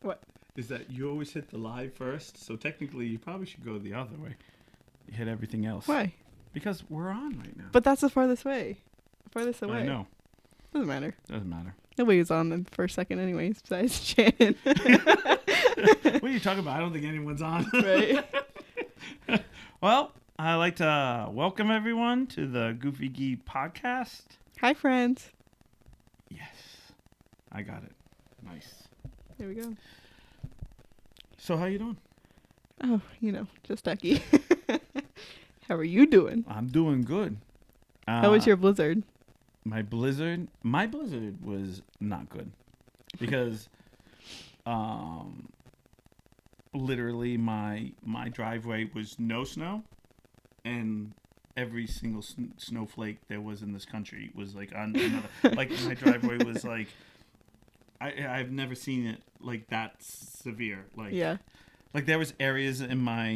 What? Is that you always hit the live first, so technically you probably should go the other way. You hit everything else. Why? Because we're on right now. But that's the farthest way. Farthest away. I know. Doesn't matter. Doesn't matter. Nobody was on the first second anyways, besides Shannon. What are you talking about? I don't think anyone's on. Right. Well, I'd like to welcome everyone to the Goofy Geek podcast. Hi, friends. Yes. I got it. Nice. There we go. So how you doing? Oh, just ducky. How are you doing? I'm doing good. How was your blizzard? My blizzard was not good because literally my driveway was no snow, and every single snowflake there was in this country was like on another. Like my driveway was like I've never seen it like that severe. Like Yeah. Like there was areas in my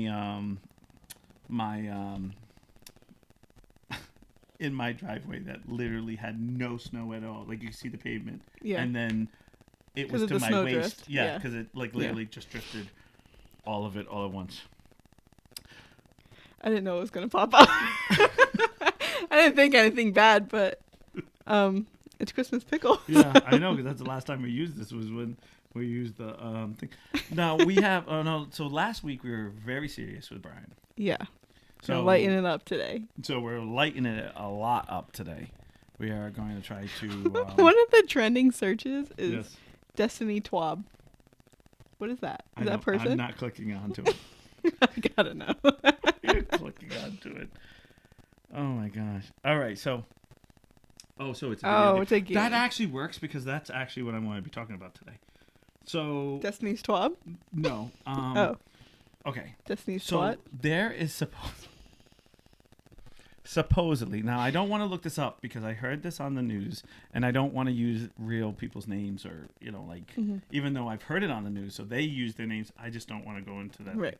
in my driveway that literally had no snow at all. Like you could see the pavement. Yeah. And then it was of to the my snow waist. drift. Yeah, Yeah. because it like literally just drifted all of it all at once. I didn't know it was going to pop up. I didn't think anything bad, but it's Christmas pickle. Yeah, I know, because that's the last time we used this was when we used the thing. Now we have, so last week we were very serious with Brian. Yeah. So lighten it up today. So we're lightening it a lot up today. We are going to try to... One of the trending searches is yes. Destiny Twab. What is that? Is that a person? I'm not clicking onto it. I gotta know. You're clicking onto it. Oh my gosh. All right, so... Oh, so it's a video game. It's a game. That actually works because that's actually what I want to be talking about today. So... Destiny's Twab? No. Oh. Okay. Destiny's So Twat? there is supposedly, now I don't want to look this up because I heard this on the news and I don't want to use real people's names or, even though I've heard it on the news, so they use their names, I just don't want to go into that. Right.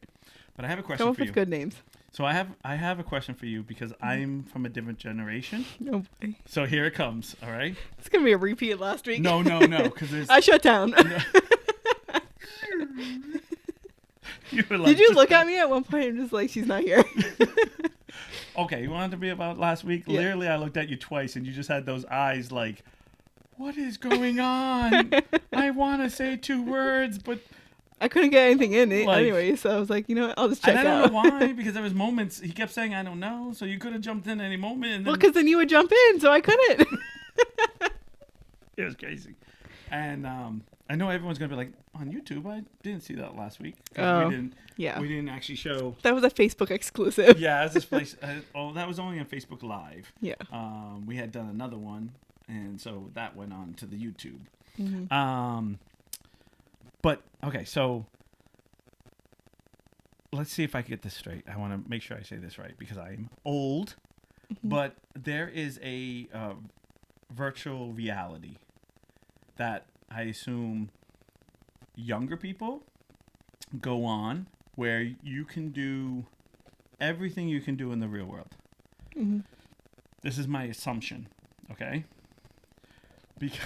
But I have a question Come up for you. with good names. So I have a question for you because I'm from a different generation. Oh boy. So here it comes, all right? It's going to be a repeat of last week. No, because there's... I shut down. Did you look at me at one point and just like, she's not here? Okay, you wanted to be about last week? Yeah. Literally, I looked at you twice and you just had those eyes like, what is going on? I want to say 2 words, but... I couldn't get anything in it Like- anyway, so I was like, you know what, I'll just check And I out. don't know why, because there was moments, he kept saying, I don't know, so you could have jumped in any moment. And Well, then because then you would jump in, so I couldn't. it was crazy. And I know everyone's going to be like, on YouTube, I didn't see that last week. 'Cause Oh, yeah. We didn't actually show... That was a Facebook exclusive. Yeah, as this place... that was only on Facebook Live. Yeah. We had done another one, and so that went on to the YouTube. Mm-hmm. But, okay, so... Let's see if I can get this straight. I want to make sure I say this right, because I'm old. Mm-hmm. But there is a virtual reality that I assume younger people go on where you can do everything you can do in the real world. Mm-hmm. This is my assumption, okay? Because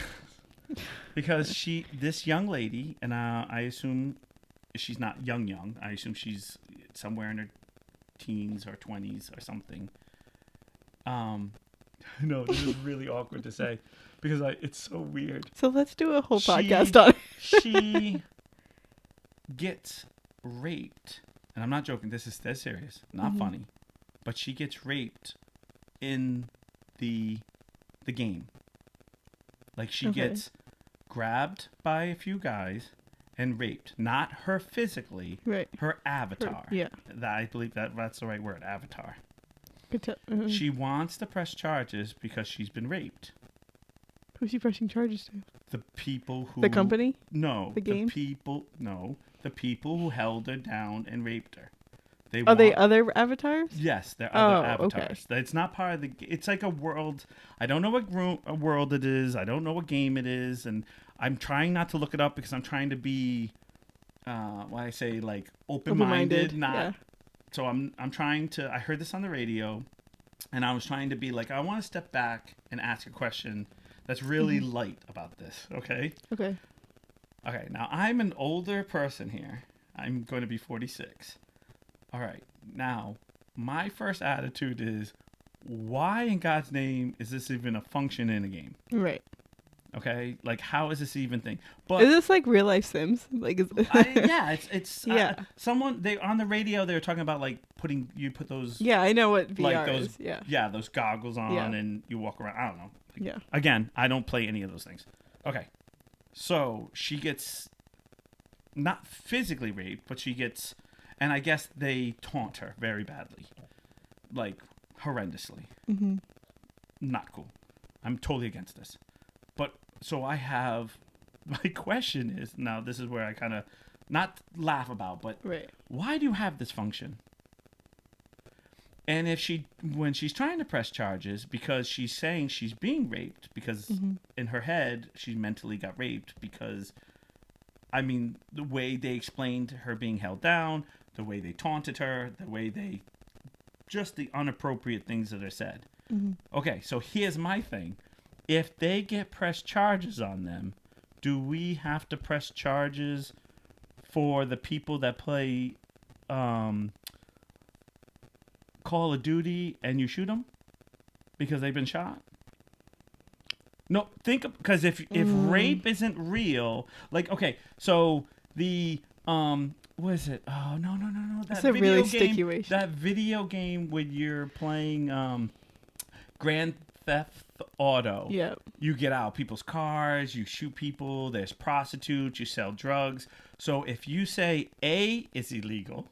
this young lady, and I assume she's not young. I assume she's somewhere in her teens or 20s or something. No, this is really awkward to say because it's so weird. So let's do a whole podcast on it. She gets raped, and I'm not joking. This is dead serious, not funny, but she gets raped in the game. Like she gets grabbed by a few guys and raped, not her physically, Right. her avatar. Yeah. I believe that's the right word, avatar. Mm-hmm. She wants to press charges because she's been raped. Who's she pressing charges to? The people who... The company? No. The game? The people who held her down and raped her. Are they other avatars? Yes, they're other okay. avatars. It's not part of the... It's like a world... I don't know what world it is. I don't know what game it is. And I'm trying not to look it up because I'm trying to be... what I say, like, open-minded. Not... Yeah. So I'm trying to... I heard this on the radio. And I was trying to be like, I want to step back and ask a question that's really light about this. Okay? Okay. Okay, now I'm an older person here. I'm going to be 46. All right, now my first attitude is, why in God's name is this even a function in a game? Right. Okay, like how is this even thing? Is this like real life Sims? Like, yeah, it's yeah. Someone they on the radio they were talking about like put those Yeah, I know what VR like those is. Yeah. those goggles on Yeah. and you walk around. I don't know. Like, Yeah. Again, I don't play any of those things. Okay, so she gets not physically raped, but she gets, and I guess they taunt her very badly, like horrendously. Mm-hmm. Not cool. I'm totally against this. But so I have, my question is, now this is where I kind of not laugh about, but right. Why do you have this function? And if when she's trying to press charges because she's saying she's being raped because in her head she mentally got raped because, I mean, the way they explained her being held down, the way they taunted her, the way just the inappropriate things that are said. Mm-hmm. Okay, so here's my thing. If they get press charges on them, do we have to press charges for the people that play Call of Duty and you shoot them because they've been shot? No, because if rape isn't real, like, okay, so the what is it? Oh no! That's a really sticky way. That video game when you're playing Grand Theft Auto. Yeah. You get out people's cars, you shoot people, there's prostitutes, you sell drugs. So if you say A is illegal,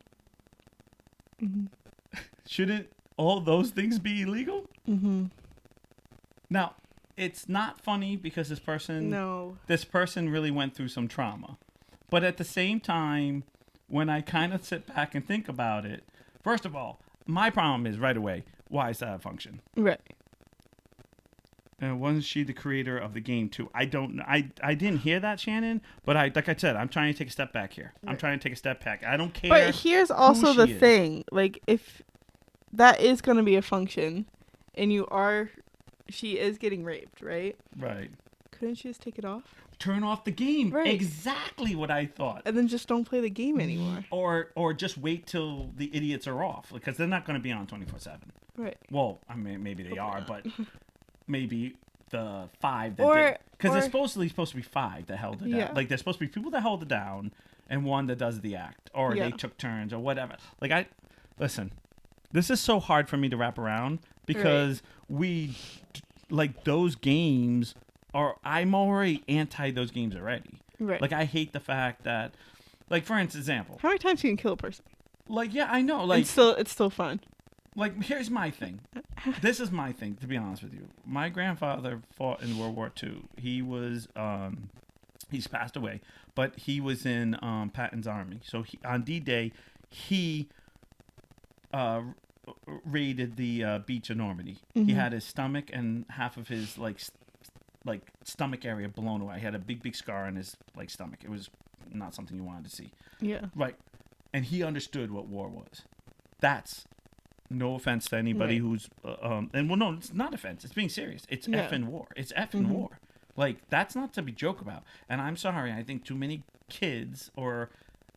shouldn't all those things be illegal? Mm-hmm. Now, it's not funny because this person really went through some trauma. But at the same time, when I kind of sit back and think about it, first of all, my problem is right away, why is that a function? Right. Wasn't she the creator of the game too? I don't know. I didn't hear that, Shannon. But like I said, I'm trying to take a step back here. Right. I'm trying to take a step back. I don't care. But here's also the thing: like, if that is going to be a function, and she is getting raped, right? Right. Couldn't she just take it off? Turn off the game. Right. Exactly what I thought. And then just don't play the game anymore. Or just wait till the idiots are off, because they're not going to be on 24/7. Right. Well, I mean, maybe they are, but. Maybe the 5 that did, because there's supposed to be 5 that held it down. Yeah. Like there's supposed to be people that hold it down and one that does the act, or they took turns or whatever. Like listen, this is so hard for me to wrap around because like those games I'm already anti those games already. Right. Like I hate the fact that, like for example, how many times can you kill a person? Like yeah, I know. Like it's still fun. Like, here's my thing. This is my thing, to be honest with you. My grandfather fought in World War II. He was, he's passed away, but he was in Patton's army. So on D-Day, he raided the beach of Normandy. Mm-hmm. He had his stomach and half of his, like stomach area blown away. He had a big scar on his, stomach. It was not something you wanted to see. Yeah. Right. And he understood what war was. That's... No offense to anybody who's, no, it's not offense. It's being serious. It's effing war. It's effing war. Like, that's not to be joke about. And I'm sorry, I think too many kids or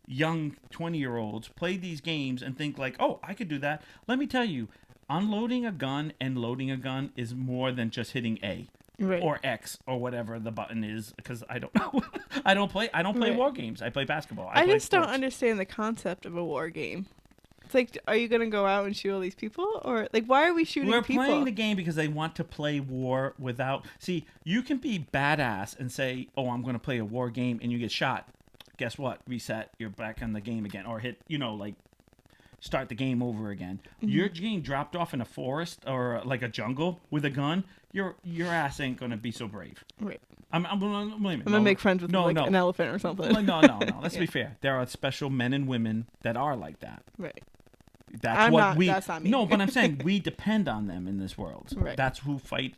young 20-year-olds play these games and think like, oh, I could do that. Let me tell you, unloading a gun and loading a gun is more than just hitting A. Right. Or X or whatever the button is, because I don't know. I don't play war games. I play basketball. I just don't understand the concept of a war game. It's like, are you going to go out and shoot all these people? Or, like, why are we shooting people? We're playing the game because they want to play war without... See, you can be badass and say, oh, I'm going to play a war game, and you get shot. Guess what? Reset. You're back on the game again. Or hit, start the game over again. Mm-hmm. You're getting dropped off in a forest or, like, a jungle with a gun. Your ass ain't going to be so brave. Right. I'm going to make friends with an elephant or something. No. Let's be fair. There are special men and women that are like that. Right. That's not me. No, but I'm saying we depend on them in this world. Right. That's who fight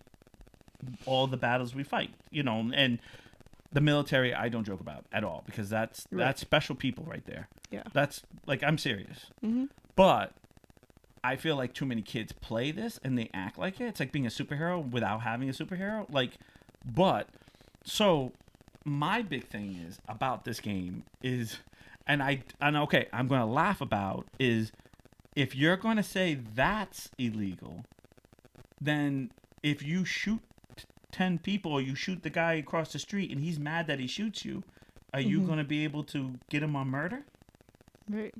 all the battles we fight. And the military I don't joke about at all because that's special people right there. Yeah. That's I'm serious. Mm-hmm. But I feel like too many kids play this and they act like it. It's like being a superhero without having a superhero. So my big thing is about this game is, and okay, I'm going to laugh about is, if you're going to say that's illegal, then if you shoot 10 people, or you shoot the guy across the street and he's mad that he shoots you, are you going to be able to get him on murder? Right.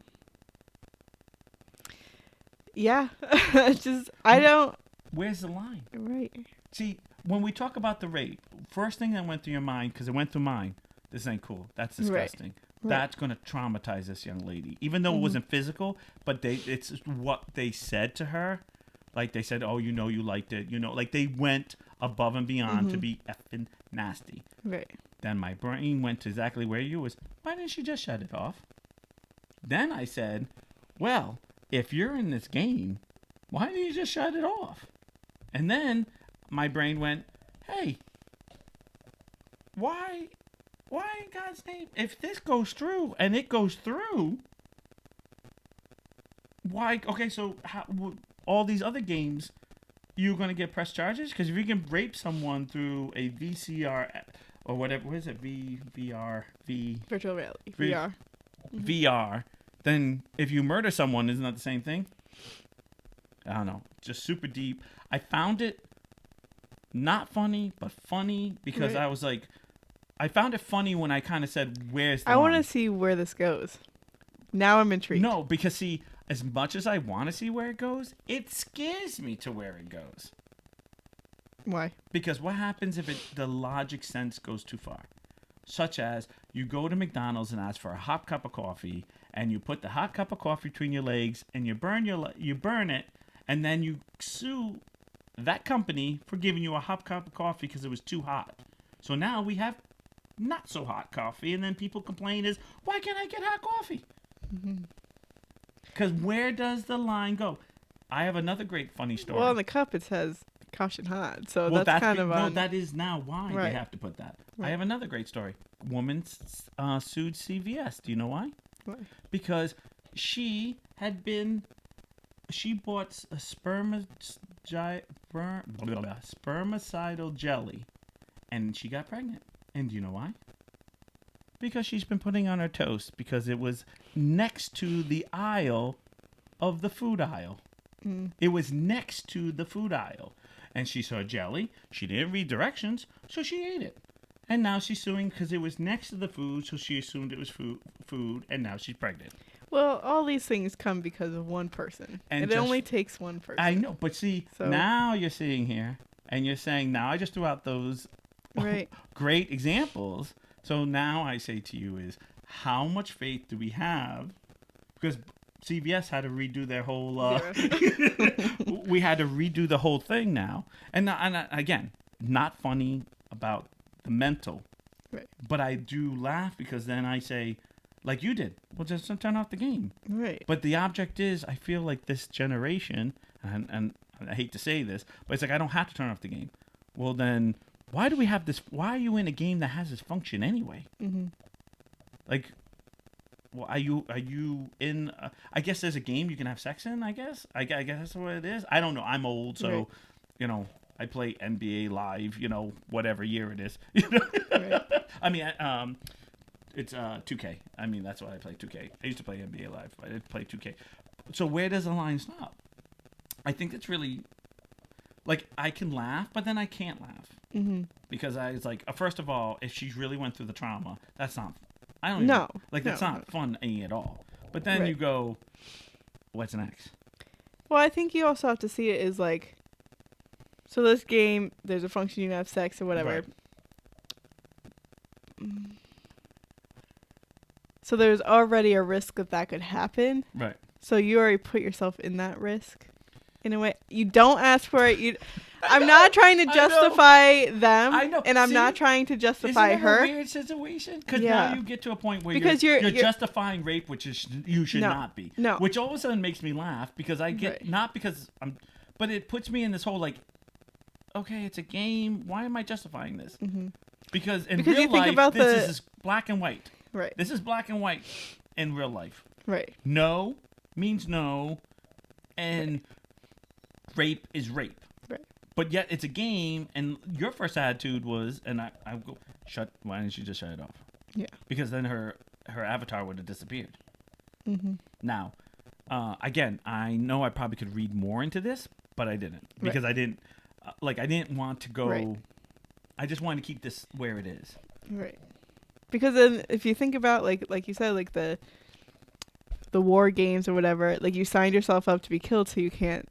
Yeah. It's just, I don't. Where's the line? Right. See, when we talk about the rape, first thing that went through your mind, because it went through mine, this ain't cool. That's disgusting. Right. That's going to traumatize this young lady. Even though it wasn't physical, but it's what they said to her. Like, they said, oh, you know you liked it. You know, like, they went above and beyond to be effing nasty. Right. Then my brain went to exactly where you was. Why didn't she just shut it off? Then I said, well, if you're in this game, why didn't you just shut it off? And then my brain went, hey, why in God's name, if this goes through, and it goes through, why, okay, so how, all these other games, you're going to get press charges? Because if you can rape someone through a VCR, or whatever, what is it, Virtual reality, VR. VR, then if you murder someone, isn't that the same thing? I don't know, just super deep. I found it not funny, but funny, because I was like, I found it funny when I kind of said, where's the line? I want to see where this goes. Now I'm intrigued. No, because see, as much as I want to see where it goes, it scares me to where it goes. Why? Because what happens if the logic sense goes too far? Such as, you go to McDonald's and ask for a hot cup of coffee, and you put the hot cup of coffee between your legs, and you burn it, and then you sue that company for giving you a hot cup of coffee because it was too hot. So now we have not so hot coffee, and then people complain is, why can't I get hot coffee? Because where does the line go? I have another great funny story. Well, on the cup it says caution hot, so that's kind of no, that is now why they have to put that. Right. I have another great story. Woman sued CVS. Do you know why? Why? Because she bought a spermicidal jelly, and she got pregnant. And do you know why? Because she's been putting on her toast because it was next to the aisle of the food aisle. It was next to the food aisle. And she saw jelly. She didn't read directions, so she ate it. And now she's suing because it was next to the food, so she assumed it was food, and now she's pregnant. Well, all these things come because of one person. And it only takes one person. I know, but see, now you're sitting here, and you're saying, now I just threw out those great examples. So now I say to you is, how much faith do we have? Because CVS had to redo their whole... we had to redo the whole thing now. And again, not funny about the mental. Right. But I do laugh because then I say, like you did, well, just turn off the game. Right. But the object is, I feel like this generation, and I hate to say this, but it's like, I don't have to turn off the game. Well, then, why do we have this? Why are you in a game that has this function anyway? Like, well, are you in? I guess there's a game you can have sex in. I guess that's what it is. I don't know. I'm old, so I play NBA Live. Whatever year it is. Right. I mean, it's 2K. I mean, that's why I play 2K. I used to play NBA Live, but I didn't play 2K. So where does the line stop? I think it's really, like, I can laugh, but then I can't laugh. Because I was like, first of all, if she really went through the trauma, that's not, I don't know. That's not funny at all. But then you go, what's next? Well, I think you also have to see it as like, so this game, there's a function you can have sex or whatever. Right. So there's already a risk that could happen. Right. So you already put yourself in that risk. In a way, you don't ask for it. I'm not trying to justify them. I know. And I'm not trying to justify isn't it her. a weird situation? Because now you get to a point where because you're justifying rape, which is you should not be. No. Which all of a sudden makes me laugh because I get, not because but it puts me in this whole like, okay, it's a game. Why am I justifying this? Because in real life, this is black and white. Right. This is black and white in real life. Right. No means no, and rape is rape. Right. but yet it's a game, and your first attitude was, and I go, why didn't you just shut it off? Yeah. Because then her avatar would have disappeared. Mm-hmm. Now, again, I know I probably could read more into this, but I didn't because I didn't I didn't want to go. Right. I just wanted to keep this where it is. Right. Because then, if you think about like you said, like the war games or whatever, like you signed yourself up to be killed, so you can't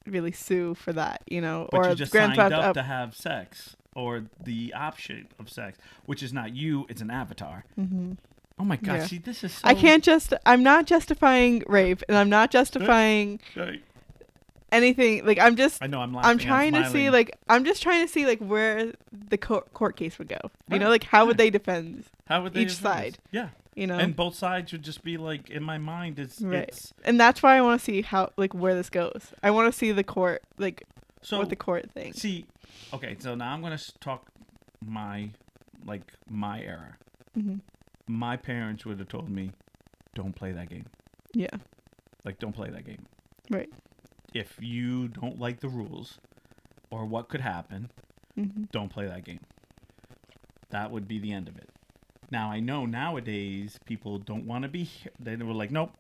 really sue for that, you know. But or you just Grand signed Theft up to have sex, or the option of sex, which is not you; it's an avatar. Mm-hmm. Oh my God! Yeah. See, this is. So... I'm not justifying rape, and I'm not justifying anything. Like I'm just. I know I'm laughing. I'm trying to see I'm just trying to see where the court case would go. You know, like how would they defend? How would they each side? This? Yeah. You know, and both sides would just be like, in my mind, it's and that's why I want to see how where this goes. I want to see the court what the court thinks. See, okay, so now I'm gonna talk my era. Mm-hmm. My parents would have told me, don't play that game. Yeah. Don't play that game. Right. If you don't like the rules or what could happen, don't play that game. That would be the end of it. Now, I know nowadays people don't want to be... They were like, nope,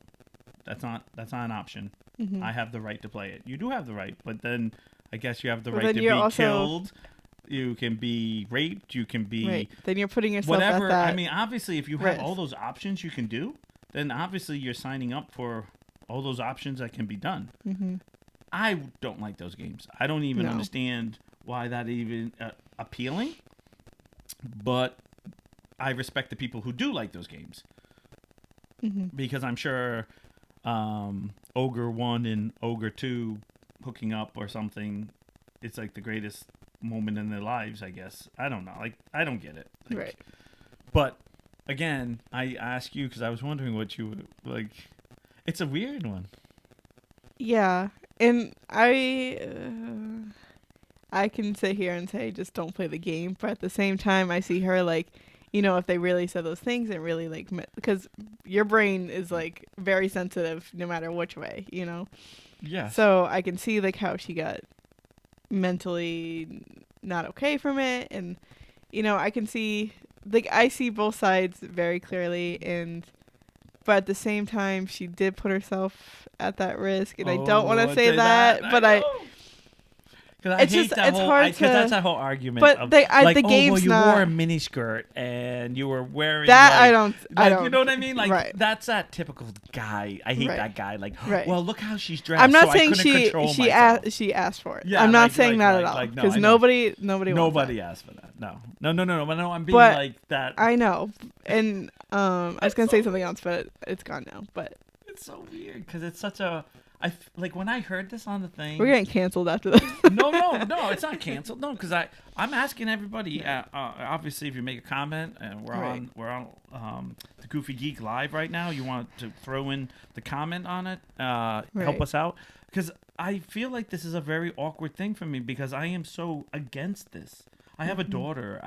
that's not an option. Mm-hmm. I have the right to play it. You do have the right, but then I guess you have the right to be killed. You can be raped. You can be... Right. Then you're putting yourself whatever. at that I mean, obviously, if you have risk. all those options you can do, then obviously you're signing up for all those options that can be done. Mm-hmm. I don't like those games. I don't even understand why that even appealing. But I respect the people who do like those games. Mm-hmm. Because I'm sure Ogre 1 and Ogre 2 hooking up or something, it's like the greatest moment in their lives, I guess. I don't know. I don't get it. Right. But, again, I ask you because I was wondering what you would, it's a weird one. Yeah. And I can sit here and say just don't play the game, but at the same time I see her if they really said those things and really because your brain is very sensitive no matter which way, you know. Yeah. So I can see how she got mentally not okay from it, and I can see I see both sides very clearly, but at the same time she did put herself at that risk, and I don't want to say that, but it's hard to... Because that's that whole argument. But the game's you not... wore a miniskirt and you were wearing that. I don't. You know what I mean? Right. That's that typical guy. I hate that guy. Well, look how she's dressed. I'm not so saying she asked for it. Yeah, I'm not saying that at all. Because nobody asked for that. No. I'm being like that. I know, and I was gonna say something else, but it's gone now. But it's so weird because it's such a... when I heard this on the thing, we're getting canceled after this. no, it's not canceled. No, because I'm asking everybody. Obviously, if you make a comment, and we're on the Goofy Geek Live right now, you want to throw in the comment on it, help us out, because I feel like this is a very awkward thing for me because I am so against this. I have a daughter.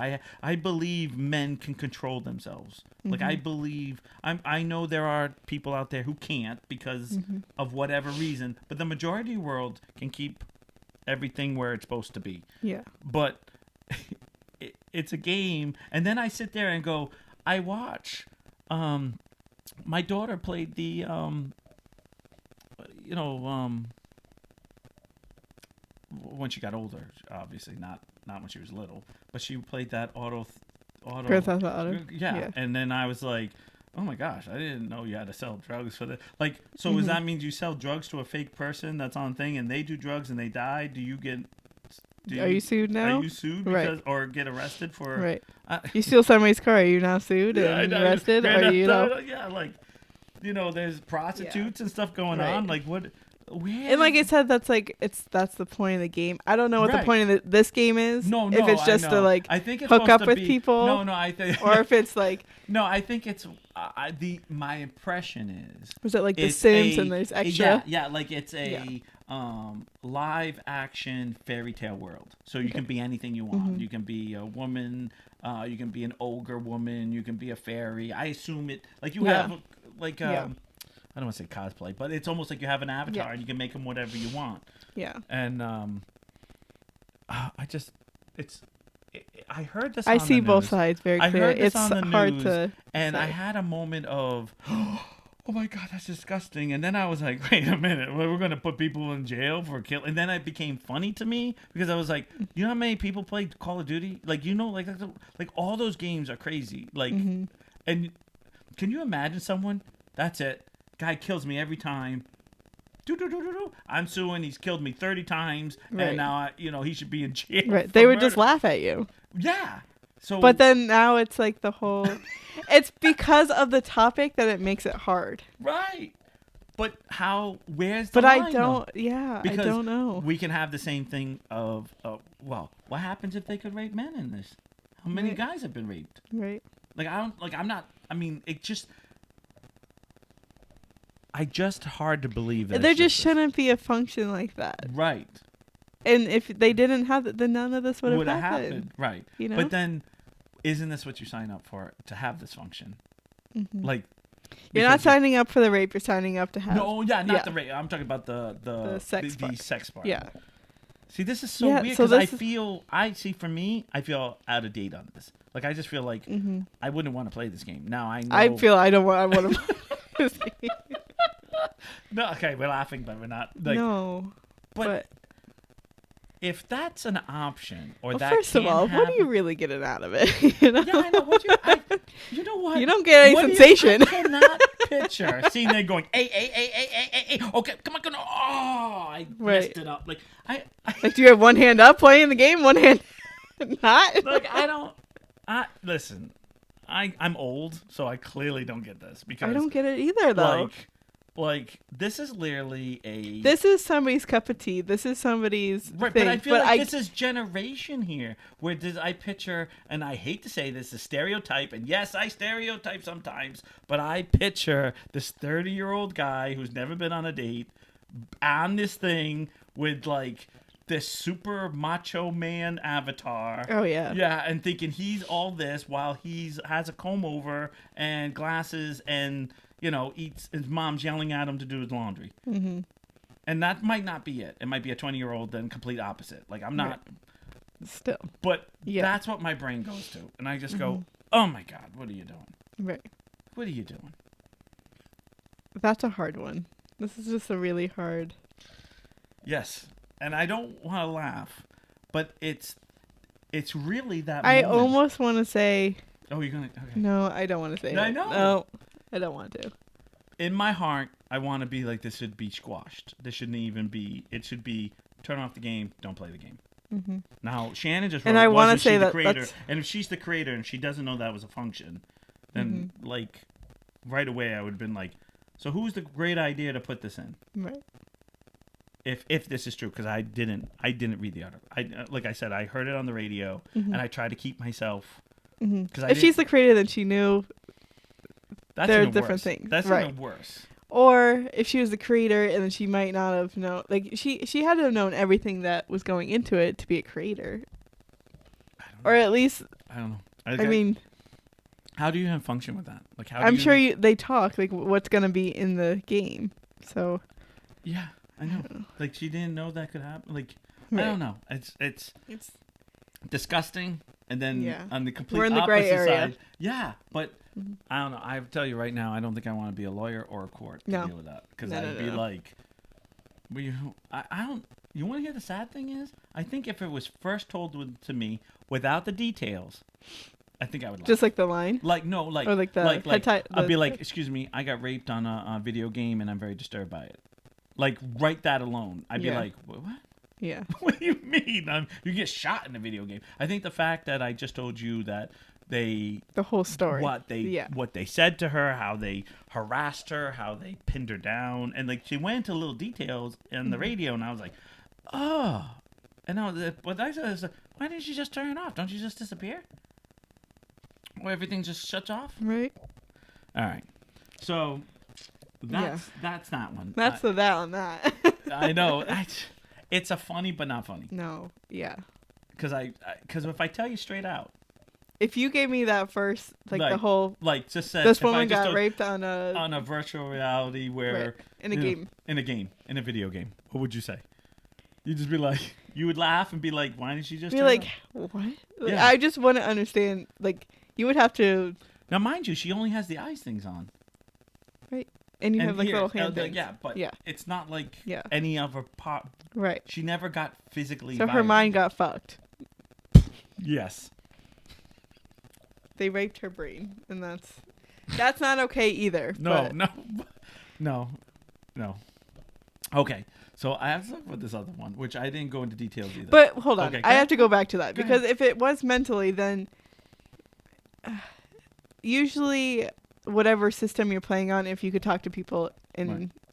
I believe men can control themselves. I believe I know there are people out there who can't because of whatever reason, but the majority of the world can keep everything where it's supposed to be. Yeah. But it's a game, and then I sit there and go, I watch. My daughter played the when she got older, obviously not when she was little, but she played that auto. Grand Theft Auto. Yeah, and then I was like, oh my gosh, I didn't know you had to sell drugs for that. So does that mean you sell drugs to a fake person that's on thing and they do drugs and they die? Do you get... Are you sued now? Are you sued because, or get arrested for... Right. You steal somebody's car, are you now sued and arrested? Or there's prostitutes and stuff going on. What... And like I said, that's the point of the game. I don't know what the point of this game is. No, if it's just to I think it's hook up with people. No, I think. Or if it's No, I think it's my impression is. Was it The Sims and there's extra? Yeah, it's a live action fairy tale world. So you can be anything you want. You can be a woman. You can be an ogre woman. You can be a fairy. I assume it have I don't want to say cosplay, but it's almost like you have an avatar and you can make them whatever you want. Yeah. And I heard this. I on see the both news. sides very I clearly. heard this It's on the hard news, to and I say. had a moment of, oh my god, that's disgusting. And then I was like, wait a minute, we're gonna put people in jail for kill. And then it became funny to me because I was like, you know how many people play Call of Duty? Like, you know, like all those games are crazy. Like, and can you imagine someone? That's it. Guy kills me every time. I'm suing. He's killed me 30 times, Right. and now he should be in jail. Right. For They would murder. just laugh at you. Yeah. So, But then now it's like the whole. It's because of the topic that it makes it hard. right. But where's the But line? I don't. Yeah, Because I don't know. we can have the same thing of, well, what happens if they could rape men in this? How many Right. guys have been raped? Right. I just hard to believe that There it's just this. shouldn't be a function like that. Right. And if they didn't have it, then none of this would Would have have happened. happened. Right. You know. But then, isn't this what you sign up for, to have this function? Mhm. Like, You're not because signing up for the rape. You're signing up to have. No, yeah, not yeah. the rape. I'm talking about the sex part. the sex part. Yeah. See, this is so Yeah, weird so because for me, I feel out of date on this. Like, I just feel like I wouldn't want to play this game. Now I know. I feel I don't want. I want to. No, okay, we're laughing, but we're not. Like, No. but if that's an option, or Well, that first of can all, what are you happen- really getting out of it? You know? Yeah, I know. You know what? You don't get any What do you- sensation. I cannot picture seeing them going, hey. Okay, come on. Oh, I messed it up. Like, I Like, do you have one hand up playing the game, one hand not? like, listen, I'm old, so I clearly don't get this because I don't get it either, though. like this is literally This is somebody's cup of tea. This is somebody's right, thing. but I feel like this is generation here where I picture, and I hate to say this, a stereotype, and yes, I stereotype sometimes, but I picture this 30-year-old guy who's never been on a date on this thing with like this super macho man avatar. Oh, yeah. Yeah, and thinking he's all this while has a comb over and glasses and, eats, his mom's yelling at him to do his laundry. Mm-hmm. And that might not be it. It might be a 20-year-old then complete opposite. Like, I'm not. Right. Still. But Yeah. that's what my brain goes to. And I just go, oh my God, what are you doing? Right. What are you doing? That's a hard one. This is just a really hard. Yes. And I don't want to laugh, but it's really that I moment. almost want to say. Oh, you're going to. Okay. No, I don't want to say I it. know. No, I don't want to. In my heart, I want to be like, this should be squashed. This shouldn't even be. It should be turn off the game, don't play the game. Mm-hmm. Now, Shannon just wrote, And I want to wasn't she say the that creator? that's. And if she's the creator and she doesn't know that was a function, then like right away I would have been like, so who's the great idea to put this in? Right. If this is true, because I didn't read the article. Like I said, I heard it on the radio, and I tried to keep myself. Mm-hmm. If she's the creator, then she knew. That's they're even different worse. things. That's Right. even worse. Or if she was the creator, and then she might not have known. Like she had to have known everything that was going into it to be a creator, or at least. I don't know. I mean, how do you have function with that? Like, how? I'm sure they talk like what's gonna be in the game. So. Yeah, I know. Like she didn't know that could happen. Like Right. I don't know. It's disgusting. And then on the complete We're in the opposite gray area. side, yeah. But I don't know. I tell you right now, I don't think I want to be a lawyer or a court to deal with that because I'd be like, well, I don't. You want to hear the sad thing is? I think if it was first told to me without the details, I think I would laugh. Just like the line. Like no, like or like the I'd be like, excuse me, I got raped on a video game and I'm very disturbed by it. Like write that alone. I'd be like, what? Yeah. What do you mean? You get shot in a video game. I think the fact that I just told you that the whole story, what they said to her, how they harassed her, how they pinned her down, and like she went into little details in the radio, and I was like, oh, and what I said is, why didn't you just turn it off? Don't you just disappear? Or everything just shuts off? Right. All right. So that's that one. That's that on that. I know. It's a funny but not funny. No. Yeah. Because if I tell you straight out, if you gave me that first, like the whole, like just said, this woman got raped on a virtual reality where in a game, in a video game, what would you say? You'd just be like, You would laugh and be like, why did she just Be turn like, up? what? Like, Yeah. I just want to understand. Like, you would have to, Now, mind you, she only has the eyes things on. and you And have like here, little hand things. yeah, but Yeah. it's not like Yeah. any of her part. Right. She never got physically So her violated. mind got fucked. Yes. They raped her brain, and that's not okay either. No, but no. Okay, so I have stuff with this other one, which I didn't go into details either. But hold on, Okay, I have to go back to that Go because if it was mentally, then usually whatever system you're playing on, if you could talk to people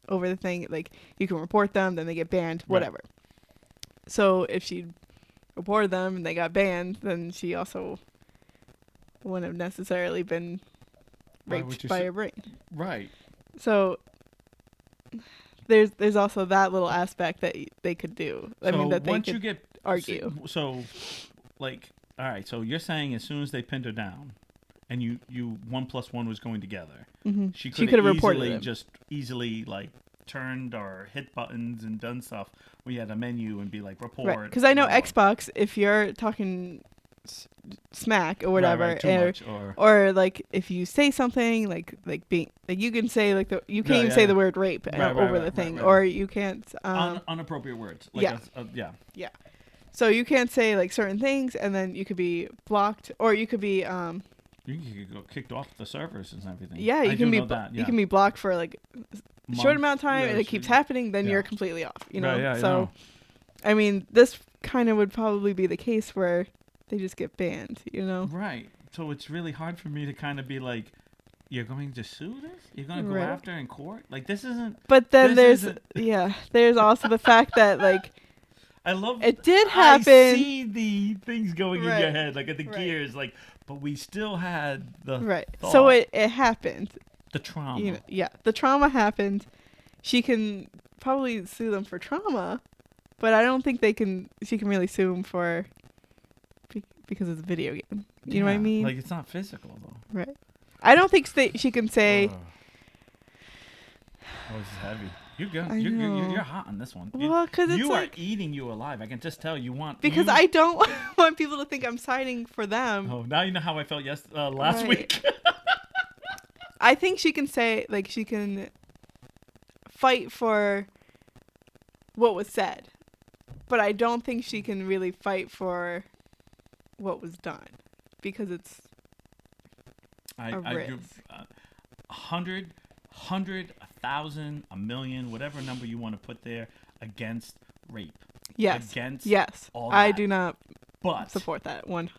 over the thing, like you can report them, then they get banned, whatever. So if she reported them and they got banned, then she also wouldn't have necessarily been raped by a brain. Right. So there's also that little aspect that they could do. I mean, that they once could you get argue. So, like, all right. So you're saying as soon as they pinned her down, and you 1 + 1 was going together, she could have reported easily like turned or hit buttons and done stuff. We had a menu and be like report. Right, because I know Xbox, if you're talking smack or whatever, too much, or like if you say something like being like you can say like you can't even say the word rape over the thing, or you can't inappropriate words. Like yeah. So you can't say like certain things, and then you could be blocked, or you could be you can go kicked off the servers and everything. Yeah, you can be you can be blocked for like a short amount of time, and it keeps happening. Then you're completely off. You know. So, I mean, this kind of would probably be the case where they just get banned. You know. Right. So it's really hard for me to kind of be like, you're going to sue this? You're going to go after in court? Like this isn't. But then there's also the fact that like. I love it did happen. I see the things going in your head, like at the gears, like, but we still had the thought. So it happened. The trauma. You know, the trauma happened. She can probably sue them for trauma, but I don't think she can really sue them for because it's a video game. You know what I mean? Like it's not physical though. Right. I don't think she can say. Oh, this is heavy. You're hot on this one. Well, because you are eating you alive. I can just tell you want. Because I don't want people to think I'm siding for them. Oh, now you know how I felt last week. I think she can say like she can fight for what was said, but I don't think she can really fight for what was done because it's a risk. 100, 1,000, 1,000,000, whatever number you want to put there, against rape. Yes. Against all that. I do not but support that 100%.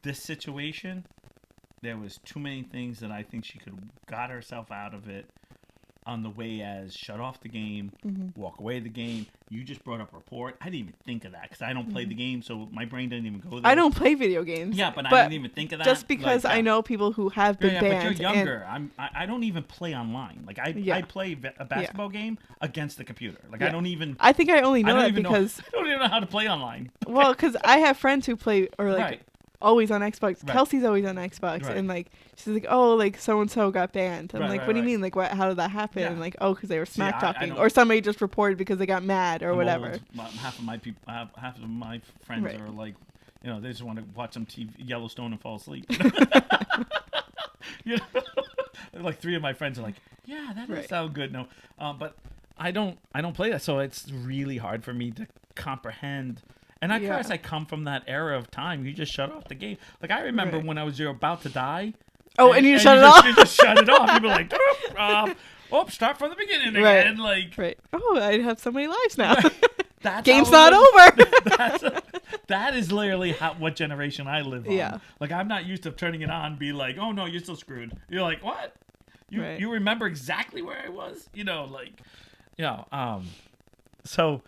This situation, there was too many things that I think she could have got herself out of it on the way as shut off the game, walk away the game. You just brought up report. I didn't even think of that because I don't play the game, so my brain didn't even go there. I don't play video games. Yeah, but I didn't even think of that. Just because I know people who have been banned. But you're younger. I don't even play online. Like I play a basketball game against the computer. Like I don't even. I think I only know that because I don't even know how to play online. Well, because I have friends who play or like. Always on Xbox. Right. Kelsey's always on Xbox, and like she's like, "Oh, like so and so got banned." I'm like, "What do you mean? Like, what? How did that happen?" And like, "Oh, because they were smack talking, or somebody just reported because they got mad or whatever." Half of my friends are like, you know, they just want to watch some TV, Yellowstone, and fall asleep. You know, like 3 of my friends are like, "Yeah, that does sound good." No, but I don't play that, so it's really hard for me to comprehend. And of course, I come from that era of time. You just shut off the game. Like, I remember when you're about to die. Oh, and you shut it off? You just shut it off. You'd be like, start from the beginning again. Like, oh, I have so many lives now. That's Game's not over. That is literally what generation I live on. Yeah. Like, I'm not used to turning it on and be like, oh, no, you're still screwed. You're like, what? You remember exactly where I was? You know, like, so...